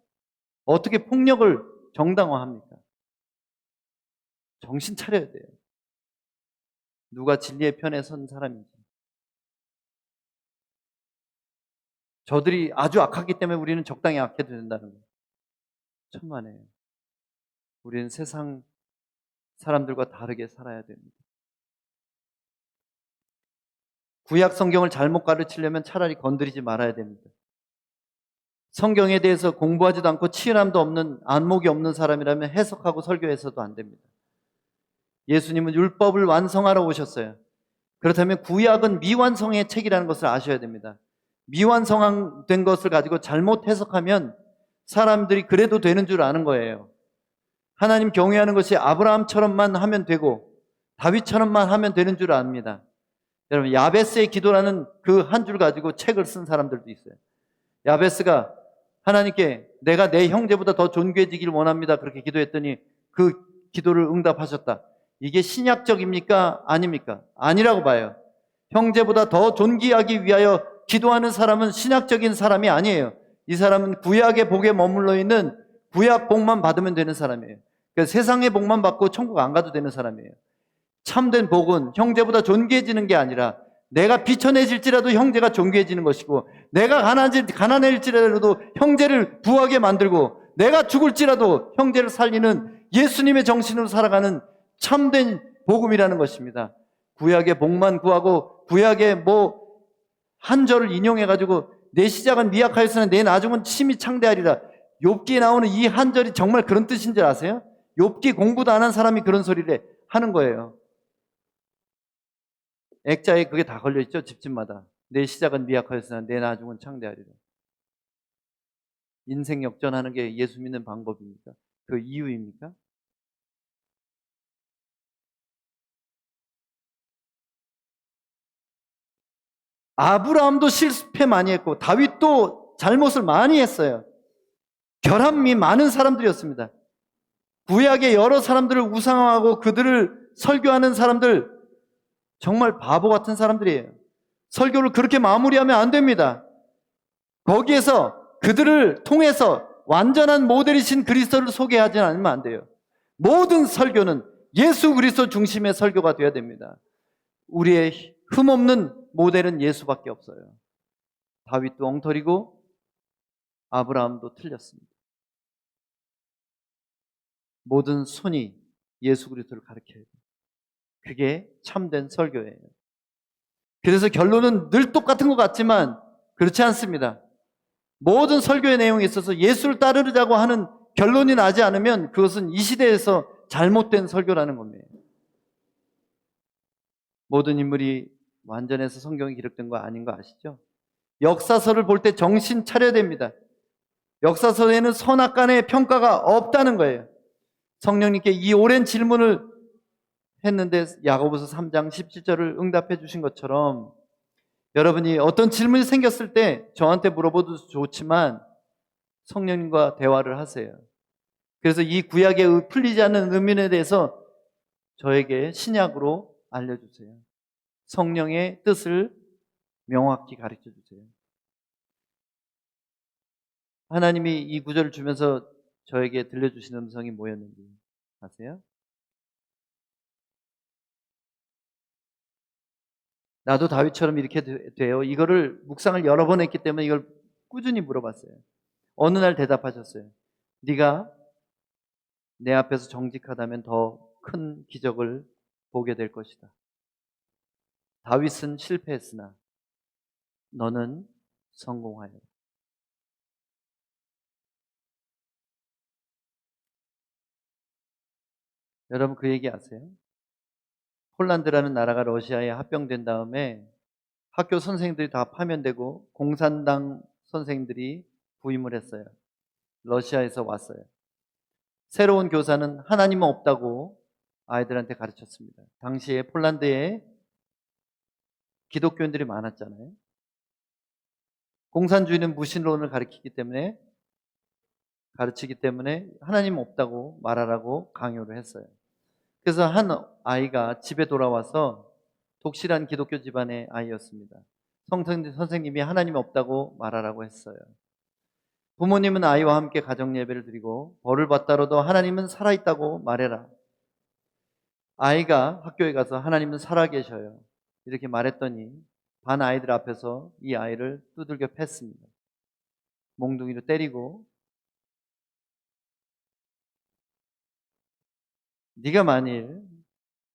어떻게 폭력을 정당화합니까? 정신 차려야 돼요. 누가 진리의 편에 선 사람인지. 저들이 아주 악하기 때문에 우리는 적당히 악해도 된다는 거예요. 천만에요. 우리는 세상 사람들과 다르게 살아야 됩니다. 구약 성경을 잘못 가르치려면 차라리 건드리지 말아야 됩니다. 성경에 대해서 공부하지도 않고 치열함도 없는 안목이 없는 사람이라면 해석하고 설교해서도 안 됩니다. 예수님은 율법을 완성하러 오셨어요. 그렇다면 구약은 미완성의 책이라는 것을 아셔야 됩니다. 미완성된 것을 가지고 잘못 해석하면 사람들이 그래도 되는 줄 아는 거예요. 하나님 경외하는 것이 아브라함처럼만 하면 되고 다윗처럼만 하면 되는 줄 압니다. 여러분, 야베스의 기도라는 그 한 줄 가지고 책을 쓴 사람들도 있어요. 야베스가 하나님께 내가 내 형제보다 더 존귀해지길 원합니다. 그렇게 기도했더니 그 기도를 응답하셨다. 이게 신약적입니까? 아닙니까? 아니라고 봐요. 형제보다 더 존귀하기 위하여 기도하는 사람은 신약적인 사람이 아니에요. 이 사람은 구약의 복에 머물러 있는 구약 복만 받으면 되는 사람이에요. 그러니까 세상의 복만 받고 천국 안 가도 되는 사람이에요. 참된 복은 형제보다 존귀해지는 게 아니라 내가 비천해질지라도 형제가 존귀해지는 것이고, 내가 가난해질지라도 형제를 부하게 만들고, 내가 죽을지라도 형제를 살리는 예수님의 정신으로 살아가는 참된 복음이라는 것입니다. 구약의 복만 구하고 구약의 한 절을 인용해가지고 내 시작은 미약하였으나 내 나중은 심히 창대하리라. 욥기에 나오는 이 한 절이 정말 그런 뜻인 줄 아세요? 욥기 공부도 안 한 사람이 그런 소리를 하는 거예요. 액자에 그게 다 걸려있죠. 집집마다. 내 시작은 미약하였으나 내 나중은 창대하리라. 인생 역전하는 게 예수 믿는 방법입니까? 그 이유입니까? 아브라함도 실패 많이 했고 다윗도 잘못을 많이 했어요. 결함이 많은 사람들이었습니다. 구약의 여러 사람들을 우상화하고 그들을 설교하는 사람들, 정말 바보 같은 사람들이에요. 설교를 그렇게 마무리하면 안 됩니다. 거기에서 그들을 통해서 완전한 모델이신 그리스도를 소개하지 않으면 안 돼요. 모든 설교는 예수 그리스도 중심의 설교가 되어야 됩니다. 우리의 흠없는 모델은 예수밖에 없어요. 다윗도 엉터리고 아브라함도 틀렸습니다. 모든 손이 예수 그리스도를 가리켜야 돼요. 그게 참된 설교예요. 그래서 결론은 늘 똑같은 것 같지만 그렇지 않습니다. 모든 설교의 내용에 있어서 예수를 따르자고 하는 결론이 나지 않으면 그것은 이 시대에서 잘못된 설교라는 겁니다. 모든 인물이 완전해서 성경에 기록된 거 아닌 거 아시죠? 역사서를 볼 때 정신 차려야 됩니다. 역사서에는 선악간의 평가가 없다는 거예요. 성령님께 이 오랜 질문을 했는데 야고보서 3장 17절을 응답해 주신 것처럼 여러분이 어떤 질문이 생겼을 때 저한테 물어봐도 좋지만 성령님과 대화를 하세요. 그래서 이 구약에 풀리지 않는 의문에 대해서 저에게 신약으로 알려주세요. 성령의 뜻을 명확히 가르쳐 주세요. 하나님이 이 구절을 주면서 저에게 들려주신 음성이 뭐였는지 아세요? 나도 다윗처럼 이렇게 돼요. 이거를 묵상을 여러 번 했기 때문에 이걸 꾸준히 물어봤어요. 어느 날 대답하셨어요. 네가 내 앞에서 정직하다면 더 큰 기적을 보게 될 것이다. 다윗은 실패했으나 너는 성공하여라. 여러분 그 얘기 아세요? 폴란드라는 나라가 러시아에 합병된 다음에 학교 선생님들이 다 파면되고 공산당 선생님들이 부임을 했어요. 러시아에서 왔어요. 새로운 교사는 하나님은 없다고 아이들한테 가르쳤습니다. 당시에 폴란드에 기독교인들이 많았잖아요. 공산주의는 무신론을 가르치기 때문에 하나님 없다고 말하라고 강요를 했어요. 그래서 한 아이가 집에 돌아와서 독실한 기독교 집안의 아이였습니다. 선생님이 하나님 없다고 말하라고 했어요. 부모님은 아이와 함께 가정 예배를 드리고 벌을 받더라도 하나님은 살아있다고 말해라. 아이가 학교에 가서 하나님은 살아계셔요. 이렇게 말했더니 반 아이들 앞에서 이 아이를 두들겨 팼습니다. 몽둥이로 때리고 네가 만일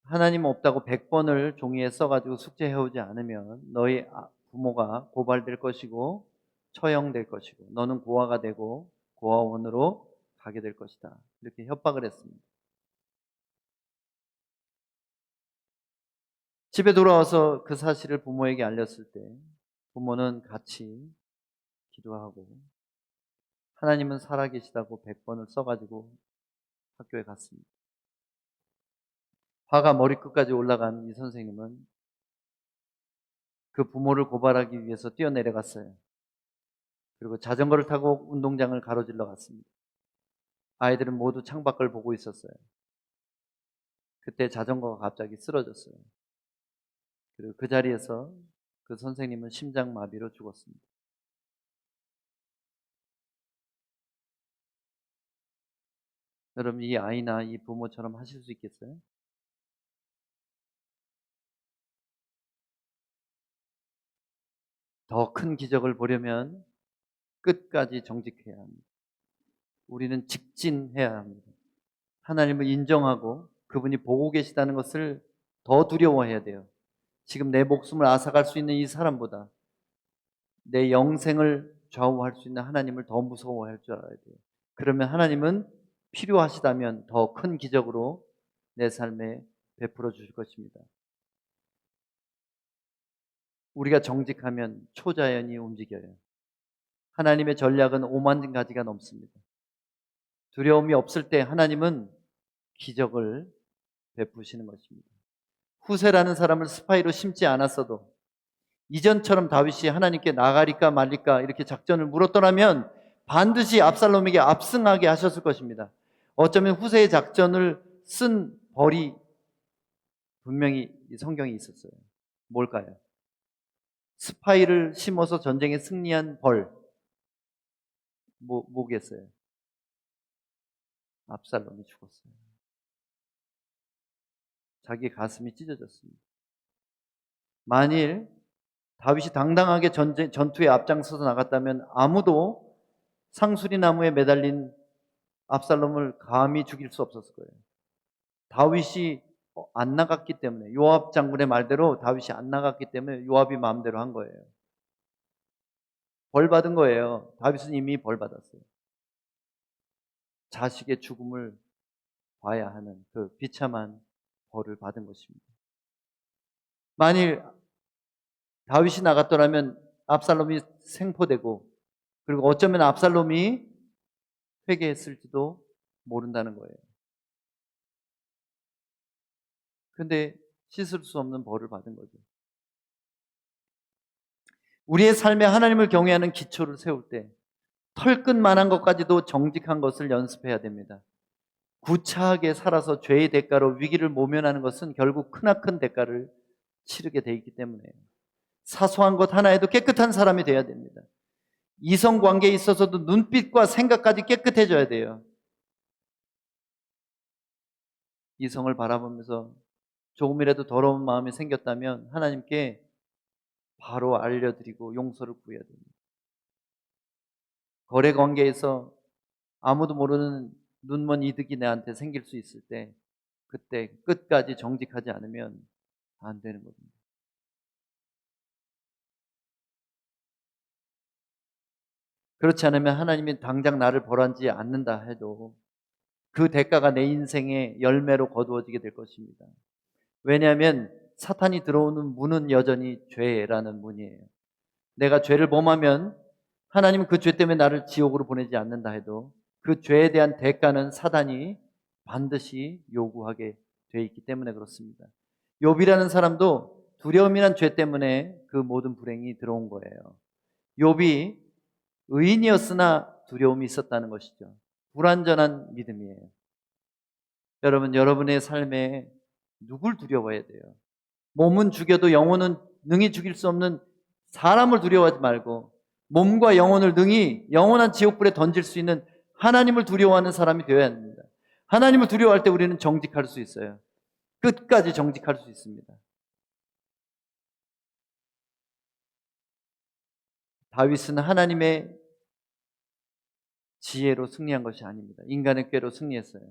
하나님 없다고 100번을 종이에 써가지고 숙제해오지 않으면 너희 부모가 고발될 것이고 처형될 것이고 너는 고아가 되고 고아원으로 가게 될 것이다. 이렇게 협박을 했습니다. 집에 돌아와서 그 사실을 부모에게 알렸을 때 부모는 같이 기도하고 하나님은 살아계시다고 100번을 써가지고 학교에 갔습니다. 화가 머리끝까지 올라간 이 선생님은 그 부모를 고발하기 위해서 뛰어내려갔어요. 그리고 자전거를 타고 운동장을 가로질러 갔습니다. 아이들은 모두 창밖을 보고 있었어요. 그때 자전거가 갑자기 쓰러졌어요. 그리고 그 자리에서 그 선생님은 심장마비로 죽었습니다. 여러분, 이 아이나 이 부모처럼 하실 수 있겠어요? 더 큰 기적을 보려면 끝까지 정직해야 합니다. 우리는 직진해야 합니다. 하나님을 인정하고 그분이 보고 계시다는 것을 더 두려워해야 돼요. 지금 내 목숨을 앗아갈 수 있는 이 사람보다 내 영생을 좌우할 수 있는 하나님을 더 무서워할 줄 알아야 돼요. 그러면 하나님은 필요하시다면 더 큰 기적으로 내 삶에 베풀어 주실 것입니다. 우리가 정직하면 초자연이 움직여요. 하나님의 전략은 5만 가지가 넘습니다. 두려움이 없을 때 하나님은 기적을 베푸시는 것입니다. 후세라는 사람을 스파이로 심지 않았어도 이전처럼 다윗이 하나님께 나가리까 말리까 이렇게 작전을 물었더라면 반드시 압살롬에게 압승하게 하셨을 것입니다. 어쩌면 후세의 작전을 쓴 벌이 분명히 성경에 있었어요. 뭘까요? 스파이를 심어서 전쟁에 승리한 벌. 뭐겠어요? 압살롬이 죽었어요. 자기 가슴이 찢어졌습니다. 만일 다윗이 당당하게 전투에 앞장서서 나갔다면 아무도 상수리 나무에 매달린 압살롬을 감히 죽일 수 없었을 거예요. 다윗이 안 나갔기 때문에, 요압 장군의 말대로 다윗이 안 나갔기 때문에 요압이 마음대로 한 거예요. 벌 받은 거예요. 다윗은 이미 벌 받았어요. 자식의 죽음을 봐야 하는 그 비참한 벌을 받은 것입니다. 만일 다윗이 나갔더라면 압살롬이 생포되고, 그리고 어쩌면 압살롬이 회개했을지도 모른다는 거예요. 근데 씻을 수 없는 벌을 받은 거죠. 우리의 삶에 하나님을 경외하는 기초를 세울 때 털끝만한 것까지도 정직한 것을 연습해야 됩니다. 구차하게 살아서 죄의 대가로 위기를 모면하는 것은 결국 크나큰 대가를 치르게 돼 있기 때문에요. 사소한 것 하나에도 깨끗한 사람이 돼야 됩니다. 이성관계에 있어서도 눈빛과 생각까지 깨끗해져야 돼요. 이성을 바라보면서 조금이라도 더러운 마음이 생겼다면 하나님께 바로 알려드리고 용서를 구해야 됩니다. 거래 관계에서 아무도 모르는 눈먼 이득이 내한테 생길 수 있을 때 그때 끝까지 정직하지 않으면 안 되는 겁니다. 그렇지 않으면 하나님이 당장 나를 벌하지 않는다 해도 그 대가가 내 인생의 열매로 거두어지게 될 것입니다. 왜냐하면 사탄이 들어오는 문은 여전히 죄라는 문이에요. 내가 죄를 범하면 하나님은 그 죄 때문에 나를 지옥으로 보내지 않는다 해도 그 죄에 대한 대가는 사단이 반드시 요구하게 돼 있기 때문에 그렇습니다. 욥이라는 사람도 두려움이란 죄 때문에 그 모든 불행이 들어온 거예요. 욥이 의인이었으나 두려움이 있었다는 것이죠. 불완전한 믿음이에요. 여러분, 여러분의 삶에 누굴 두려워해야 돼요? 몸은 죽여도 영혼은 능히 죽일 수 없는 사람을 두려워하지 말고 몸과 영혼을 능히 영원한 지옥불에 던질 수 있는 하나님을 두려워하는 사람이 되어야 합니다. 하나님을 두려워할 때 우리는 정직할 수 있어요. 끝까지 정직할 수 있습니다. 다윗은 하나님의 지혜로 승리한 것이 아닙니다. 인간의 꾀로 승리했어요.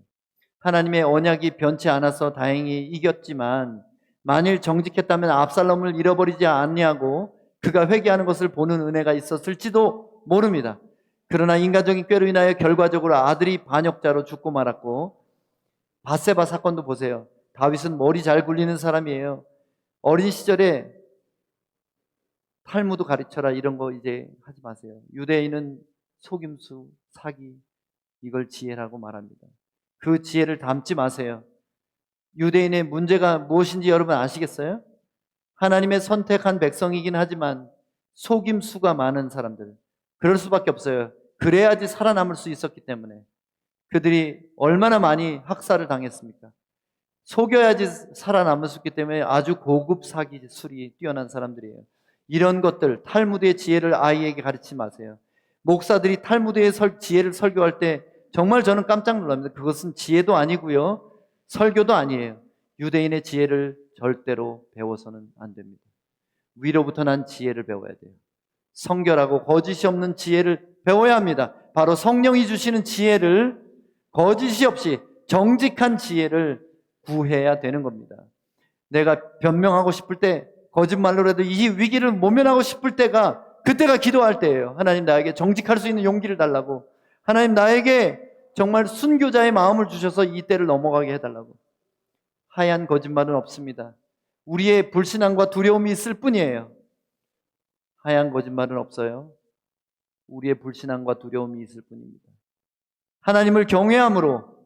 하나님의 언약이 변치 않아서 다행히 이겼지만 만일 정직했다면 압살롬을 잃어버리지 않냐고 그가 회개하는 것을 보는 은혜가 있었을지도 모릅니다. 그러나 인간적인 꾀로 인하여 결과적으로 아들이 반역자로 죽고 말았고, 밧세바 사건도 보세요. 다윗은 머리 잘 굴리는 사람이에요. 어린 시절에 탈무드 가르쳐라 이런 거 이제 하지 마세요. 유대인은 속임수, 사기 이걸 지혜라고 말합니다. 그 지혜를 담지 마세요. 유대인의 문제가 무엇인지 여러분 아시겠어요? 하나님의 선택한 백성이긴 하지만 속임수가 많은 사람들. 그럴 수밖에 없어요. 그래야지 살아남을 수 있었기 때문에. 그들이 얼마나 많이 학살을 당했습니까? 속여야지 살아남을 수 있기 때문에 아주 고급 사기술이 뛰어난 사람들이에요. 이런 것들, 탈무드의 지혜를 아이에게 가르치지 마세요. 목사들이 탈무드의 지혜를 설교할 때 정말 저는 깜짝 놀랍니다. 그것은 지혜도 아니고요. 설교도 아니에요. 유대인의 지혜를 절대로 배워서는 안 됩니다. 위로부터 난 지혜를 배워야 돼요. 성결하고 거짓이 없는 지혜를 배워야 합니다. 바로 성령이 주시는 지혜를, 거짓이 없이 정직한 지혜를 구해야 되는 겁니다. 내가 변명하고 싶을 때, 거짓말로라도 이 위기를 모면하고 싶을 때가, 그때가 기도할 때예요. 하나님 나에게 정직할 수 있는 용기를 달라고, 하나님 나에게 정말 순교자의 마음을 주셔서 이 때를 넘어가게 해달라고. 하얀 거짓말은 없습니다. 우리의 불신앙과 두려움이 있을 뿐이에요. 하얀 거짓말은 없어요. 우리의 불신앙과 두려움이 있을 뿐입니다. 하나님을 경외함으로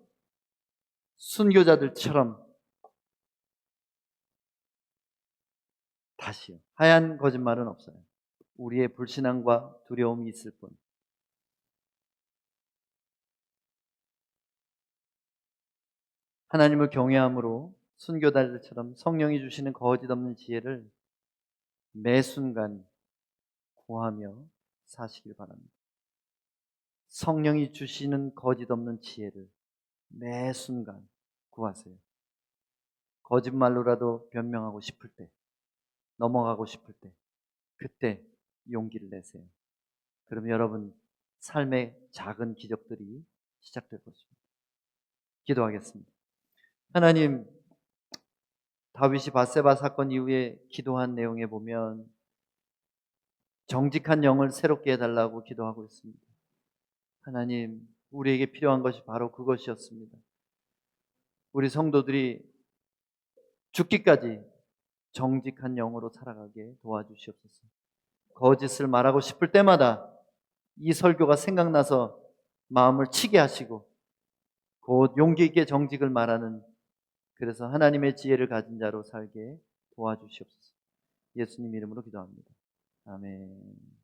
순교자들처럼 다시요. 하얀 거짓말은 없어요. 우리의 불신앙과 두려움이 있을 뿐. 하나님을 경외함으로 순교자들처럼 성령이 주시는 거짓 없는 지혜를 매 순간 구하며 사시길 바랍니다. 성령이 주시는 거짓 없는 지혜를 매 순간 구하세요. 거짓말로라도 변명하고 싶을 때, 넘어가고 싶을 때, 그때 용기를 내세요. 그럼 여러분 삶의 작은 기적들이 시작될 것입니다. 기도하겠습니다. 하나님, 다윗이 밧세바 사건 이후에 기도한 내용에 보면 정직한 영을 새롭게 해달라고 기도하고 있습니다. 하나님, 우리에게 필요한 것이 바로 그것이었습니다. 우리 성도들이 죽기까지 정직한 영으로 살아가게 도와주시옵소서. 거짓을 말하고 싶을 때마다 이 설교가 생각나서 마음을 치게 하시고 곧 용기 있게 정직을 말하는, 그래서 하나님의 지혜를 가진 자로 살게 도와주시옵소서. 예수님 이름으로 기도합니다. 아멘.